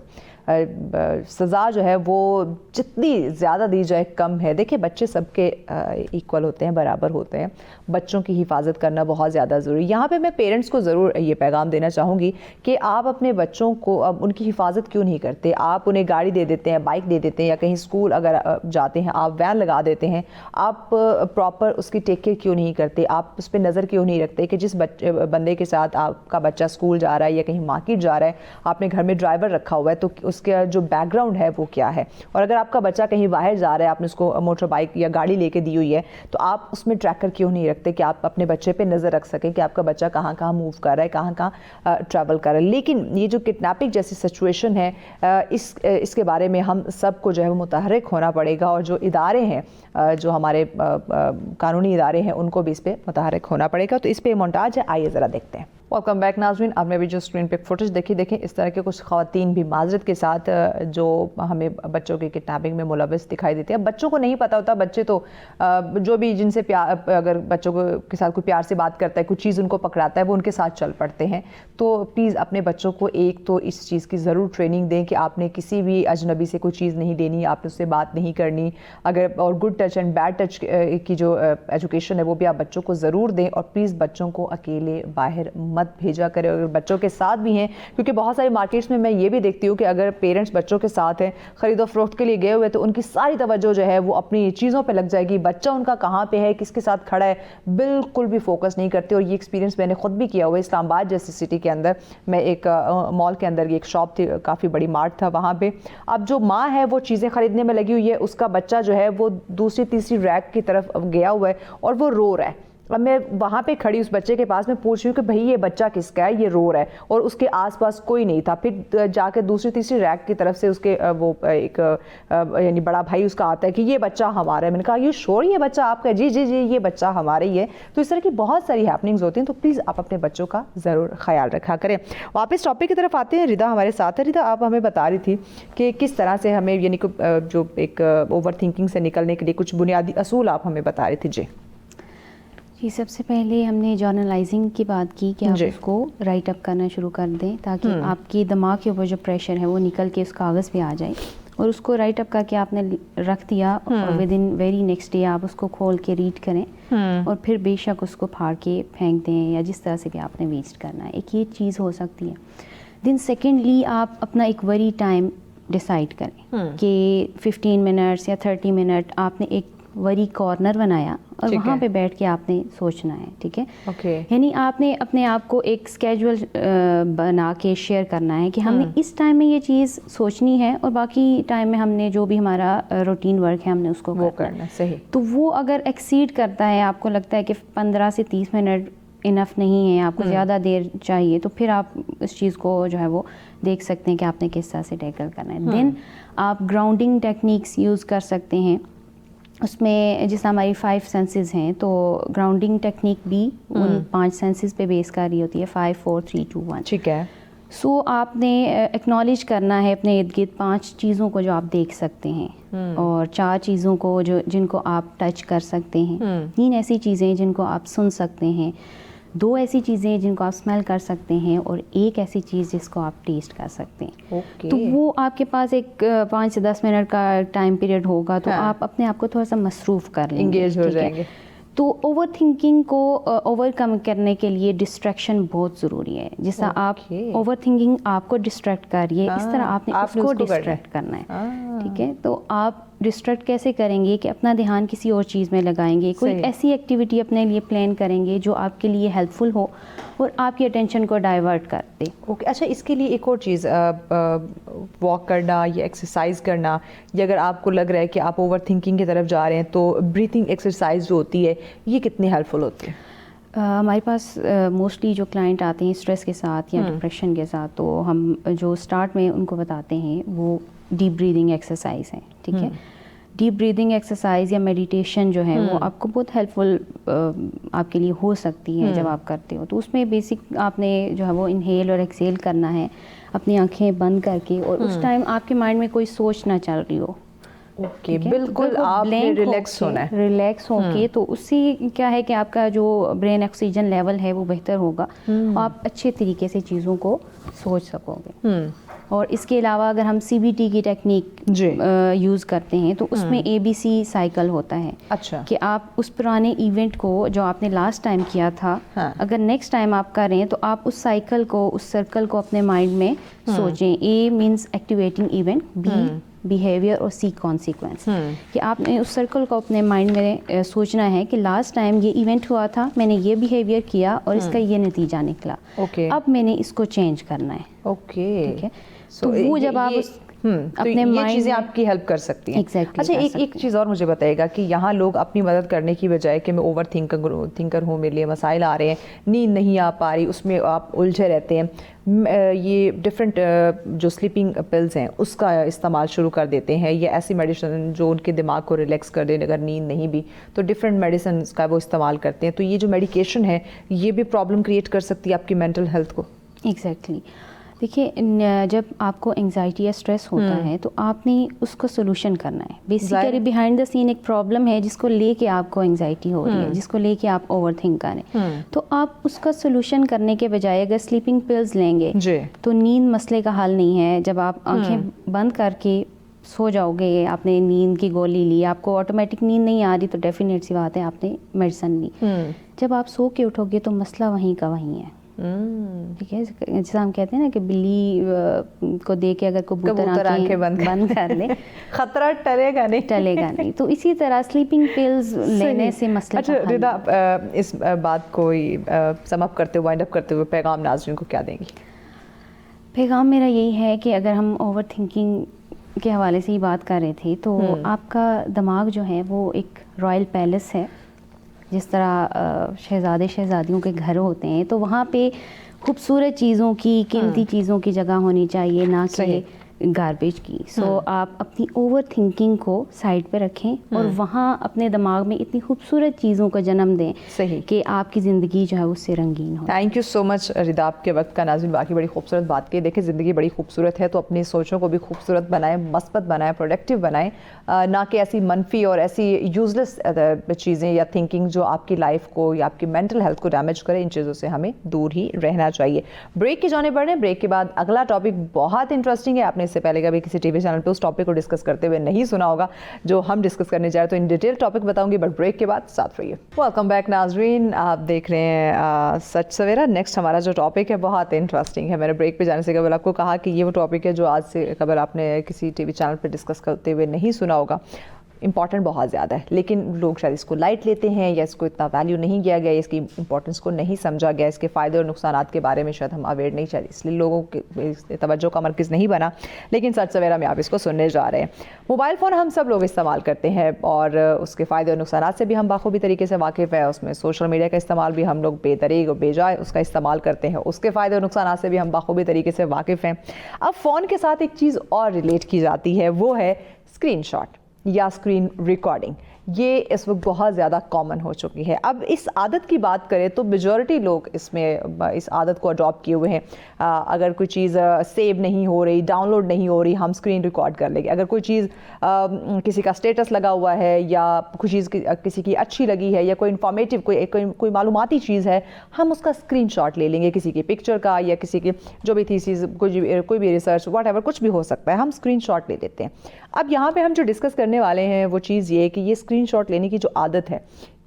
سزا جو ہے وہ جتنی زیادہ دی جائے کم ہے. دیکھیں بچے سب کے ایکول ہوتے ہیں, برابر ہوتے ہیں, بچوں کی حفاظت کرنا بہت زیادہ ضروری. یہاں پہ میں پیرنٹس کو ضرور یہ پیغام دینا چاہوں گی کہ آپ اپنے بچوں کو اب ان کی حفاظت کیوں نہیں کرتے. آپ انہیں گاڑی دے دیتے ہیں, بائک دے دیتے ہیں, یا کہیں اسکول اگر جاتے ہیں آپ وین لگا دیتے ہیں, آپ پراپر اس کی ٹیک کیئر کیوں نہیں کرتے, آپ اس پہ نظر کیوں نہیں رکھتے کہ جس بندے کے ساتھ آپ کا بچہ اسکول جا رہا ہے یا کہیں مارکیٹ جا رہا ہے, آپ نے گھر میں ڈرائیور رکھا ہوا ہے, تو اس کا جو بیک گراؤنڈ ہے وہ کیا ہے. اور اگر آپ کا بچہ کہیں باہر جا رہا ہے, آپ نے اس کو موٹر بائک یا گاڑی لے کے دی ہوئی ہے, تو آپ اس میں ٹریکر کیوں نہیں رکھتے کہ آپ اپنے بچے پہ نظر رکھ سکیں کہ آپ کا بچہ کہاں کہاں موو کر رہا ہے, کہاں کہاں ٹریول کر رہا ہے. لیکن یہ جو کڈنیپنگ جیسی سچویشن ہے, اس کے بارے میں ہم سب کو جو ہے وہ متحرک ہونا پڑے گا, اور جو ادارے ہیں, جو ہمارے قانونی ادارے ہیں, ان کو بھی اس پہ متحرک ہونا پڑے گا. تو اس پہ مونٹاج ہے, آئیے ذرا دیکھتے ہیں. ویلکم بیک ناظرین, آپ نے بھی جو اسکرین پہ فوٹیج دیکھیں اس طرح کے کچھ خواتین بھی معذرت کے ساتھ جو ہمیں بچوں کی کڈنیپنگ میں ملوث دکھائی دیتے ہیں. بچوں کو نہیں پتہ ہوتا, بچے تو جو بھی جن سے پیار, اگر بچوں کے ساتھ کوئی پیار سے بات کرتا ہے, کچھ چیز ان کو پکڑاتا ہے, وہ ان کے ساتھ چل پڑتے ہیں. تو پلیز اپنے بچوں کو ایک تو اس چیز کی ضرور ٹریننگ دیں کہ آپ نے کسی بھی اجنبی سے کوئی چیز نہیں لینی, آپ نے اس سے بات نہیں کرنی. اگر اور good touch and bad touch کی جو ایجوکیشن ہے وہ بھی آپ بچوں کو ضرور دیں. اور پلیز بچوں کو اکیلے باہر مت بھیجا کرے, اگر بچوں کے ساتھ بھی ہیں, کیونکہ بہت سارے مارکیٹس میں یہ بھی دیکھتی ہوں کہ اگر پیرنٹس بچوں کے ساتھ ہیں, خرید و فروخت کے لیے گئے ہوئے, تو ان کی ساری توجہ جو ہے وہ اپنی چیزوں پہ لگ جائے گی. بچہ ان کا کہاں پہ ہے, کس کے ساتھ کھڑا ہے, بالکل بھی فوکس نہیں کرتے. اور یہ ایکسپیرینس میں نے خود بھی کیا ہوا ہے. اسلام آباد جیسی سٹی کے اندر میں ایک مال کے اندر ایک شاپ تھی, کافی بڑی مارٹ تھا وہاں پہ. اب جو ماں ہے وہ چیزیں خریدنے میں لگی ہوئی ہے, اس کا بچہ جو ہے وہ دوسری تیسری ریک کی طرف گیا ہوا ہے اور وہ رو رہا ہے. اب میں وہاں پہ کھڑی اس بچے کے پاس میں پوچھ رہی ہوں کہ بھائی یہ بچہ کس کا ہے, یہ رو رہا ہے, اور اس کے آس پاس کوئی نہیں تھا. پھر جا کے دوسری تیسری ریک کی طرف سے اس کے وہ ایک یعنی بڑا بھائی اس کا آتا ہے کہ یہ بچہ ہمارا ہے. میں نے کہا یہ شور, یہ بچہ آپ کا ہے؟ جی جی جی یہ بچہ ہمارا ہی ہے. تو اس طرح کی بہت ساری ہیپننگز ہوتی ہیں, تو پلیز آپ اپنے بچوں کا ضرور خیال رکھا کریں. واپس ٹاپک کی طرف آتے ہیں. ردا ہمارے ساتھ ہے. ردا, آپ ہمیں بتا رہی تھی کہ کس طرح سے ہمیں یعنی جو ایک اوور تھنکنگ سے نکلنے کے لیے کچھ بنیادی اصول آپ ہمیں بتا رہی تھی. جی, سب سے پہلے ہم نے جرنلائزنگ کی بات کی کہ آپ اس کو رائٹ اپ کرنا شروع کر دیں, تاکہ آپ کی دماغ کے اوپر جو پریشر ہے وہ نکل کے اس کاغذ پہ آ جائے, اور اس کو رائٹ اپ کر کے آپ نے رکھ دیا, اور with in very next day آپ اس کو کھول کے ریڈ کریں, اور پھر بے شک اس کو پھاڑ کے پھینک دیں, یا جس طرح سے بھی آپ نے ویسٹ کرنا ہے. ایک یہ چیز ہو سکتی ہے. دین سیکنڈلی آپ اپنا ایک وری ٹائم ڈیسائیڈ کریں کہ 15 منٹس یا 30 منٹ آپ نے ایک وری کارنر بنایا, اور وہاں پہ بیٹھ کے آپ نے سوچنا ہے. ٹھیک ہے, یعنی آپ نے اپنے آپ کو ایک اسکیجول بنا کے شیئر کرنا ہے کہ ہم نے اس ٹائم میں یہ چیز سوچنی ہے, اور باقی ٹائم میں ہم نے جو بھی ہمارا روٹین ورک ہے ہم نے اس کو کرنا. صحیح. تو وہ اگر ایکسیڈ کرتا ہے, آپ کو لگتا ہے کہ 15 سے 30 منٹ انف نہیں ہے, آپ کو زیادہ دیر چاہیے, تو پھر آپ اس چیز کو جو ہے وہ دیکھ سکتے ہیں کہ آپ نے کس طرح سے ٹیکل کرنا ہے. دین آپ گراؤنڈنگ ٹیکنیکس یوز کر سکتے ہیں. اس میں جس ہماری 5 سینسز ہیں, تو گراؤنڈنگ ٹیکنیک بھی ان 5 سینسز پہ بیس کر رہی ہوتی ہے. 5 4 3 2 1. ٹھیک ہے. سو آپ نے ایکنالج کرنا ہے اپنے ارد گرد 5 چیزوں کو جو آپ دیکھ سکتے ہیں, اور 4 چیزوں کو جن کو آپ ٹچ کر سکتے ہیں, 3 ایسی چیزیں جن کو آپ سن سکتے ہیں, 2 ایسی چیزیں جن کو آپ اسمیل کر سکتے ہیں, اور 1 ایسی چیز جس کو آپ ٹیسٹ کر سکتے ہیں. تو وہ آپ کے پاس ایک 5 سے 10 منٹ کا ٹائم پیریڈ ہوگا, تو آپ اپنے آپ کو تھوڑا سا مصروف کر لیں گے, انگیج ہو جائیں گے. تو اوور تھنکنگ کو اوور کم کرنے کے لیے ڈسٹریکشن بہت ضروری ہے. جس طرح آپ اوور تھنکنگ آپ کو ڈسٹریکٹ کر رہی ہے, اس طرح آپ نے اس کو ڈسٹریکٹ کرنا ہے. ٹھیک ہے, تو آپ ڈسٹریکٹ کیسے کریں گے کہ اپنا دھیان کسی اور چیز میں لگائیں گے, کوئی ایسی ایکٹیویٹی اپنے لیے پلان کریں گے جو آپ کے لیے ہیلپ فل ہو اور آپ کی اٹینشن کو ڈائیورٹ کر دے. اوکے, اچھا, اس کے لیے ایک اور چیز, واک کرنا یا ایکسرسائز کرنا, یا اگر آپ کو لگ رہا ہے کہ آپ اوور تھنکنگ کی طرف جا رہے ہیں, تو بریتھنگ ایکسرسائز جو ہوتی ہے یہ کتنی ہیلپ فل ہوتی ہے؟ ہمارے پاس موسٹلی جو کلائنٹ آتے ہیں اسٹریس کے ساتھ یا ڈپریشن کے ساتھ, تو ہم جو اسٹارٹ میں ان کو بتاتے ہیں وہ ڈیپ بریدنگ ایکسرسائز ہیں. ٹھیک ہے, ڈیپ بریدنگ ایکسرسائز یا میڈیٹیشن جو ہے وہ آپ کو بہت ہیلپ فل آپ کے لیے ہو سکتی ہے جب آپ کرتے ہو. تو اس میں بیسک آپ نے جو ہے وہ انہیل اور ایکسیل کرنا ہے اپنی آنکھیں بند کر کے, اور اس ٹائم آپ کے مائنڈ میں کوئی سوچ نہ چل رہی ہو. اوکے, بالکل آپ نے ریلیکس ہونا ہے. ریلیکس ہو کے, تو اس سے کیا ہے کہ آپ کا جو برین آکسیجن لیول ہے وہ بہتر ہوگا, آپ اچھے طریقے سے چیزوں کو سوچ سکو گے. اور اس کے علاوہ اگر ہم سی بی ٹی کی ٹیکنیک یوز کرتے ہیں تو اس میں ABC سائیکل ہوتا ہے. اچھا, کہ آپ اس پرانے ایونٹ کو جو آپ نے لاسٹ ٹائم کیا تھا اگر نیکسٹ ٹائم آپ کر رہے ہیں تو آپ اس سائیکل کو, اس سرکل کو اپنے مائنڈ میں سوچیں. A means activating event, B behaviour, اور C کانسیکوینس. کہ آپ نے اس سرکل کو اپنے مائنڈ میں سوچنا ہے کہ لاسٹ ٹائم یہ ایونٹ ہوا تھا, میں نے یہ بیہیویئر کیا اور اس کا یہ نتیجہ نکلا, اب میں نے اس کو چینج کرنا ہے. اوکے, ٹھیک ہے, تو وہ جب آپ اپنے یہ چیزیں آپ کی ہیلپ کر سکتی ہیں. اچھا, ایک چیز اور مجھے بتائے گا کہ یہاں لوگ اپنی مدد کرنے کی بجائے کہ میں اوور تھنکر ہوں, میرے لیے مسائل آ رہے ہیں, نیند نہیں آ پا رہی, اس میں آپ الجھے رہتے ہیں, یہ ڈفرینٹ جو سلیپنگ پلز ہیں اس کا استعمال شروع کر دیتے ہیں, یا ایسی میڈیسن جو ان کے دماغ کو ریلیکس کر دیں اگر نیند نہیں بھی, تو ڈفرینٹ میڈیسنس کا وہ استعمال کرتے ہیں. تو یہ جو میڈیکیشن ہے یہ بھی پرابلم کریٹ کر سکتی ہے آپ کی مینٹل ہیلتھ کو. ایگزیکٹلی. دیکھیے, جب آپ کو انگزائٹی یا اسٹریس ہوتا ہے تو آپ نے اس کو سولوشن کرنا ہے. بیسیکلی بیہائنڈ دا سین ایک پرابلم ہے جس کو لے کے آپ کو انگزائٹی ہو رہی ہے, جس کو لے کے آپ اوور تھنک کریں, تو آپ اس کا سولوشن کرنے کے بجائے اگر سلیپنگ پلز لیں گے تو نیند مسئلے کا حل نہیں ہے. جب آپ آنکھیں بند کر کے سو جاؤ گے, آپ نے نیند کی گولی لی, آپ کو آٹومیٹک نیند نہیں آ رہی تو ڈیفینیٹ سی بات ہے آپ نے میڈیسن لی. جب آپ سو کے اٹھو گے تو مسئلہ وہیں کا وہیں ہے. ٹھیک ہے, جیسے ہم کہتے ہیں نا کہ بلی کو دیکھ کے اگر کبوتر آنکھیں بند کر لے خطرہ ٹلے گا نہیں. تو اسی طرح سلیپنگ پلز لینے سے مسئلہ. اچھا ردا, اس بات کو سم اپ کرتے ہوئے, وائنڈ اپ کرتے ہوئے پیغام ناظرین کو کیا دیں گی؟ پیغام میرا یہی ہے کہ اگر ہم اوور تھنکنگ کے حوالے سے ہی بات کر رہے تھے تو آپ کا دماغ جو ہے وہ ایک رائل پیلس ہے. جس طرح شہزادے شہزادیوں کے گھر ہوتے ہیں تو وہاں پہ خوبصورت چیزوں کی, قیمتی چیزوں کی جگہ ہونی چاہیے, نہ کہ گاربیج کی. سو آپ اپنی اوور تھنکنگ کو سائڈ پہ رکھیں اور وہاں اپنے دماغ میں اتنی خوبصورت چیزوں کا جنم دیں کہ آپ کی زندگی جو ہے اس سے رنگین ہو. تھینک یو سو مچ ردا, آپ کے وقت کا. ناظرین, باقی بڑی خوبصورت بات کی. دیکھیں زندگی بڑی خوبصورت ہے تو اپنی سوچوں کو بھی خوبصورت بنائیں, مثبت بنائیں, پروڈکٹیو بنائیں, نہ کہ ایسی منفی اور ایسی یوز لیس چیزیں یا تھنکنگ جو آپ کی لائف کو یا آپ کی مینٹل ہیلتھ کو ڈیمیج کرے. ان چیزوں سے ہمیں دور ہی رہنا چاہیے. بریک کی جانب بڑھ رہے ہیں. بریک کے بعد اگلا ٹاپک بہت انٹرسٹنگ ہے. آپ نے اس سے پہلے کبھی کسی ٹی وی چینل پہ اس ٹاپک کو ڈسکس کرتے ہوئے نہیں سنا ہوگا جو ہم ڈسکس کرنے جا رہے ہیں, تو ان ڈیٹیل ٹاپک بتاؤں گی, بٹ بریک کے بعد ساتھ رہیے. ویلکم بیک ناظرین, آپ دیکھ رہے ہیں سچ سویرا. نیکسٹ ہمارا جو ٹاپک ہے بہت انٹرسٹنگ ہے. میں نے بریک پہ جانے سے قبل آپ کو کہا کہ یہ وہ ٹاپک ہے جو آج سے قبل آپ نے کسی ٹی وی چینل پہ ڈسکس کرتے ہوئے نہیں سنا ہوگا. امپورٹنٹ بہت زیادہ ہے, لیکن لوگ شاید اس کو لائٹ لیتے ہیں یا اس کو اتنا ویلیو نہیں کیا گیا, اس کی امپورٹنس کو نہیں سمجھا گیا, اس کے فائدے اور نقصانات کے بارے میں شاید ہم اویئر نہیں چلے, اس لیے لوگوں کے توجہ کا مرکز نہیں بنا. لیکن سچ سویرا میں آپ اس کو سننے جا رہے ہیں. موبائل فون ہم سب لوگ استعمال کرتے ہیں اور اس کے فائدے اور نقصانات سے بھی ہم بخوبی طریقے سے واقف ہیں. اس میں سوشل میڈیا کا استعمال بھی ہم لوگ بے دریغ اور بے جائے اس کا استعمال کرتے ہیں, اس کے فائدے اور نقصانات سے بھی ہم بخوبی طریقے سے واقف ہیں. اب فون کے ساتھ ایک چیز اور ریلیٹ کی جاتی ہے, وہ ہے اسکرین شاٹ یا اسکرین ریکارڈنگ. یہ اس وقت بہت زیادہ کامن ہو چکی ہے. اب اس عادت کی بات کریں تو میجورٹی لوگ اس میں اس عادت کو اڈاپٹ کیے ہوئے ہیں. اگر کوئی چیز سیو نہیں ہو رہی, ڈاؤن لوڈ نہیں ہو رہی, ہم اسکرین ریکارڈ کر لیں گے. اگر کوئی چیز کسی کا اسٹیٹس لگا ہوا ہے یا کوئی چیز کسی کی اچھی لگی ہے یا کوئی انفارمیٹیو کوئی معلوماتی چیز ہے, ہم اس کا اسکرین شاٹ لے لیں گے, کسی کی پکچر کا یا کسی کی جو بھی تھی چیز, کوئی بھی ریسرچ واٹ ایور کچھ بھی ہو سکتا ہے, ہم اسکرین شاٹ لے لیتے ہیں. اب یہاں پہ ہم جو ڈسکس کرنے والے ہیں وہ چیز یہ ہے کہ یہ اسکرین شاٹ لینے کی جو عادت ہے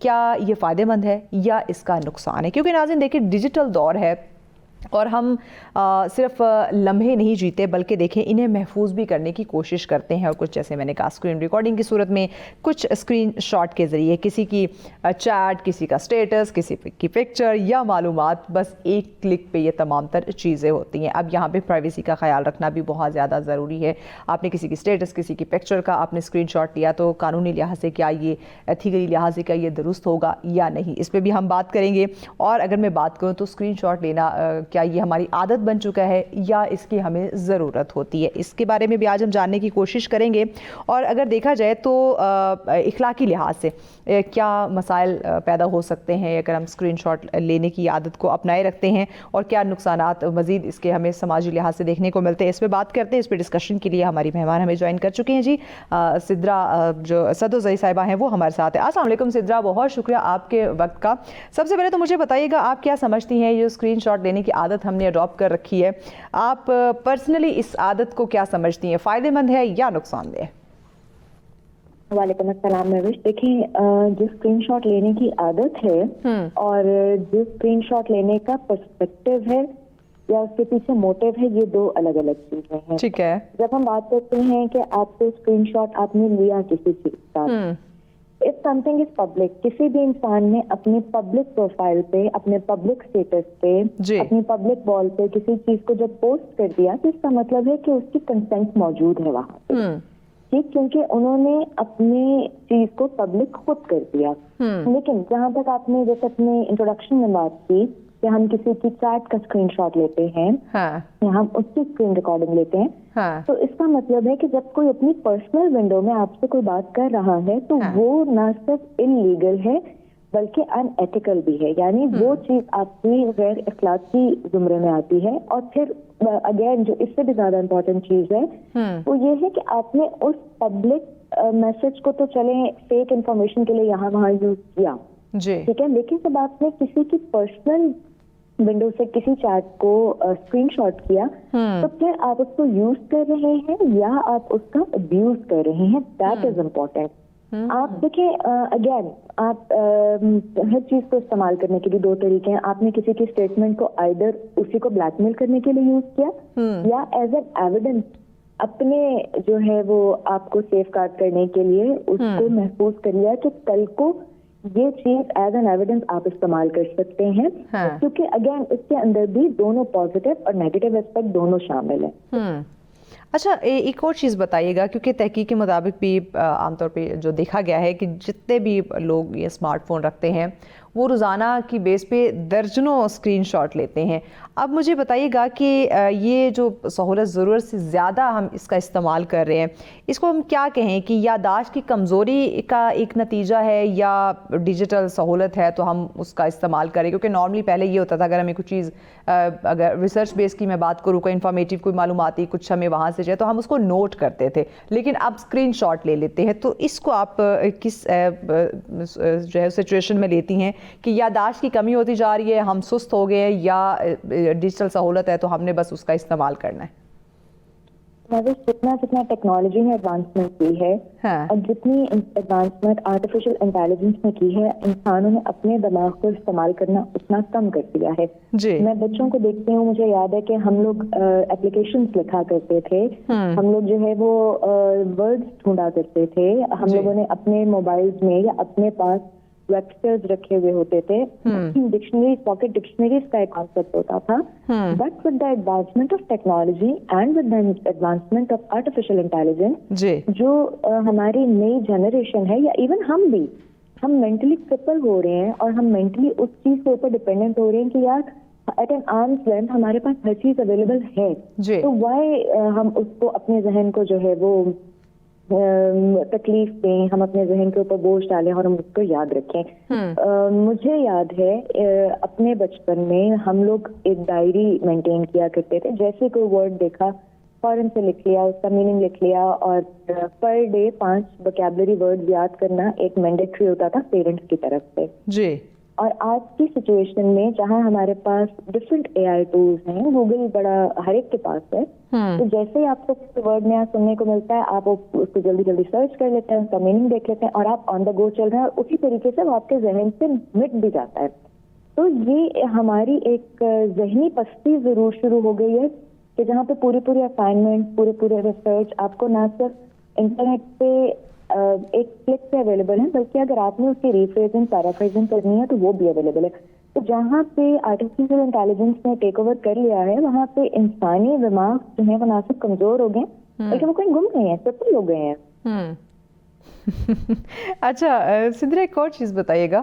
کیا یہ فائدہ مند ہے یا اس کا نقصان ہے. کیونکہ ناظرین دیکھیں ڈیجیٹل دور ہے اور ہم صرف لمحے نہیں جیتے بلکہ دیکھیں انہیں محفوظ بھی کرنے کی کوشش کرتے ہیں. اور کچھ جیسے میں نے کہا اسکرین ریکارڈنگ کی صورت میں, کچھ اسکرین شاٹ کے ذریعے کسی کی چیٹ, کسی کا اسٹیٹس, کسی کی پکچر یا معلومات, بس ایک کلک پہ یہ تمام تر چیزیں ہوتی ہیں. اب یہاں پہ پرائیویسی کا خیال رکھنا بھی بہت زیادہ ضروری ہے. آپ نے کسی کی اسٹیٹس, کسی کی پکچر کا آپ نے اسکرین شاٹ لیا تو قانونی لحاظ سے کیا یہ ایتھیکلی لحاظ سے کیا یہ درست ہوگا یا نہیں, اس پہ بھی ہم بات کریں گے. اور اگر میں بات کروں تو اسکرین شاٹ لینا کیا یہ ہماری عادت بن چکا ہے یا اس کی ہمیں ضرورت ہوتی ہے؟ اس کے بارے میں بھی آج ہم جاننے کی کوشش کریں گے. اور اگر دیکھا جائے تو اخلاقی لحاظ سے کیا مسائل پیدا ہو سکتے ہیں اگر ہم اسکرین شاٹ لینے کی عادت کو اپنائے رکھتے ہیں, اور کیا نقصانات مزید اس کے ہمیں سماجی لحاظ سے دیکھنے کو ملتے ہیں؟ اس پہ بات کرتے ہیں. اس پہ ڈسکشن کے لیے ہماری مہمان ہمیں جوائن کر چکے ہیں جی. سدرا جو سدوزئی صاحبہ ہیں وہ ہمارے ساتھ ہیں. السلام علیکم سدرا, بہت شکریہ آپ کے وقت کا. سب سے پہلے تو مجھے بتائیے گا آپ کیا سمجھتی ہیں یہ اسکرین شاٹ لینے کی عادت ہم نے اڈاپٹ کر رکھی ہے, آپ پرسنلی اس عادت کو کیا سمجھتی ہیں, فائدہ مند ہے یا نقصان دہ؟ وعلیکم السلام مہوش. دیکھیں, جو اسکرین شاٹ لینے کی عادت ہے اور جو اسکرین شاٹ لینے کا پرسپیکٹو ہے یا اس کے پیچھے موٹیو ہے, یہ دو الگ الگ چیزیں ہیں. ٹھیک ہے. جب ہم بات کرتے ہیں کہ آپ کو اسکرین شاٹ آپ نے لیا کسی چیز کا, if some thing is public, کسی بھی انسان نے اپنی پبلک پروفائل پہ, اپنے پبلک اسٹیٹس پہ, اپنی پبلک وال پہ کسی چیز کو جب پوسٹ کر دیا تو اس کا مطلب ہے کہ اس کی کنسنٹ موجود ہے وہاں پہ, ٹھیک, کیونکہ انہوں نے اپنی چیز کو پبلک خود کر دیا. لیکن جہاں تک آپ نے جیسے اپنے انٹروڈکشن میں بات کی کہ ہم کسی کی چیٹ کا اسکرین شاٹ لیتے ہیں یا ہم اس کی اسکرین ریکارڈنگ لیتے ہیں, تو اس کا مطلب ہے کہ جب کوئی اپنی پرسنل ونڈو میں آپ سے کوئی بات کر رہا ہے تو وہ نہ صرف انلیگل ہے بلکہ ان ایتھیکل بھی ہے. یعنی وہ چیز آپ کی غیر اخلاقی زمرے میں آتی ہے. اور پھر اگین جو اس سے بھی زیادہ امپورٹنٹ چیز ہے وہ یہ ہے کہ آپ نے اس پبلک میسج کو تو چلیں فیک انفارمیشن کے لیے یہاں وہاں یوز کیا, ٹھیک ہے, لیکن جب آپ نے کسی کی پرسنل ونڈو سے کسی چیٹ کو اسکرین شاٹ کیا تو پھر آپ اس کو یوز کر رہے ہیں یا آپ اس کا ابیوز کر رہے ہیں. That is important. آپ دیکھیں, اگین آپ ہر چیز کو استعمال کرنے کے لیے دو طریقے ہیں. آپ نے کسی کی اسٹیٹمنٹ کو آئیدر اسی کو بلیک میل کرنے کے لیے یوز کیا یا ایز این ایویڈنس اپنے جو ہے وہ آپ کو سیف گارڈ کرنے کے لیے اس کو محفوظ کر لیا کہ کل کو یہ چیز ایز این ایویڈنس آپ استعمال کر سکتے ہیں. کیونکہ اگین اس کے اندر بھی دونوں پازیٹیو اور نیگیٹو اسپیکٹ دونوں شامل ہیں. اچھا, ایک اور چیز بتائیے گا, کیونکہ تحقیق کے مطابق بھی عام طور پہ جو دیکھا گیا ہے کہ جتنے بھی لوگ یہ اسمارٹ فون رکھتے ہیں وہ روزانہ کی بیس پہ درجنوں اسکرین شاٹ لیتے ہیں. اب مجھے بتائیے گا کہ یہ جو سہولت ضرورت سے زیادہ ہم اس کا استعمال کر رہے ہیں, اس کو ہم کیا کہیں کہ یادداشت کی کمزوری کا ایک نتیجہ ہے یا ڈیجیٹل سہولت ہے تو ہم اس کا استعمال کریں؟ کیونکہ نارملی پہلے یہ ہوتا تھا اگر ہمیں کچھ چیز, اگر ریسرچ بیس کی میں بات کروں, کوئی انفارمیٹیو کوئی معلوماتی کچھ ہمیں وہاں سے جائے تو ہم اس کو نوٹ کرتے تھے, لیکن اب اسکرین شاٹ لے لیتے ہیں. تو اس کو آپ کس جو ہے سچویشن میں لیتی ہیں کہ یادداشت کی کمی ہوتی جا رہی ہے, ہم سست ہو گئے, یا ڈیجیٹل سہولت ہے تو ہم نے بس اس کا استعمال کرنا ہے؟ جتنا ٹیکنالوجی نے ایڈوانسمنٹ کی ہے اور جتنی ایڈوانسمنٹ آرٹیفیشیل انٹیلیجنس نے کی ہے, انسانوں نے اپنے دماغ کو استعمال کرنا اتنا کم کر دیا ہے. میں بچوں کو دیکھتی ہوں, مجھے یاد ہے کہ ہم لوگ اپلیکیشنز لکھا کرتے تھے, ہم لوگ جو ہے وہ ورڈز ڈھونڈا کرتے تھے, ہم لوگوں نے اپنے موبائلز میں یا اپنے پاس ویبسائٹس رکھے ہوئے ہوتے تھے, ڈکشنریز, پاکٹ ڈکشنریز کا ایک کانسیپٹ ہوتا تھا. But with the advancement of technology and with the advancement of artificial intelligence, جو ہماری نئی جنریشن ہے یا ایون ہم بھی, ہم مینٹلی کرپل ہو رہے ہیں اور ہم مینٹلی اس چیز کے اوپر ڈپینڈنٹ ہو رہے ہیں کہ یار ایٹ این آرمز لینتھ ہمارے پاس ہر چیز اویلیبل ہے, تو وائی ہم اس کو اپنے ذہن کو جو ہے وہ تکلیف دیں, ہم اپنے ذہن کے اوپر بوجھ ڈالیں اور ہم اس کو یاد رکھیں. مجھے یاد ہے اپنے بچپن میں ہم لوگ ایک ڈائری مینٹین کیا کرتے تھے, جیسے کوئی ورڈ دیکھا فوراً سے لکھ لیا, اس کا میننگ لکھ لیا, اور پر ڈے 5 ووکیبلری ورڈ یاد کرنا ایک مینڈیٹری ہوتا تھا پیرنٹس کی طرف سے. اور آج کی سچویشن میں جہاں ہمارے پاس ڈفرینٹ اے آئی ٹولز ہیں, گوگل بڑا ہر ایک کے پاس ہے, تو جیسے ہی آپ کو ورڈ نیا سننے کو ملتا ہے آپ اس کو جلدی جلدی سرچ کر لیتے ہیں, اس کا میننگ دیکھ لیتے ہیں اور آپ آن دا گو چل رہے ہیں, اور اسی طریقے سے وہ آپ کے ذہن سے مٹ بھی جاتا ہے. تو یہ ہماری ایک ذہنی پستی ضرور شروع ہو گئی ہے کہ جہاں پہ پوری اسائنمنٹ, پورے ریسرچ آپ کو نہ صرف انٹرنیٹ پہ ایک کلک پہ اویلیبل ہے, بلکہ اگر آپ نے اس کی ریفریزنگ پیرافریزنگ کرنی ہے تو وہ بھی اویلیبل ہے. تو جہاں پہ آرٹیفیشیل انٹیلیجنس نے ٹیک اوور کر لیا ہے, وہاں پہ انسانی دماغ جو ہے وہ نہ صرف کمزور ہو گئے بلکہ وہ کہیں گم گئے ہیں, سپل ہو گئے ہیں. اچھا سدرا, ایک اور چیز بتائیے گا,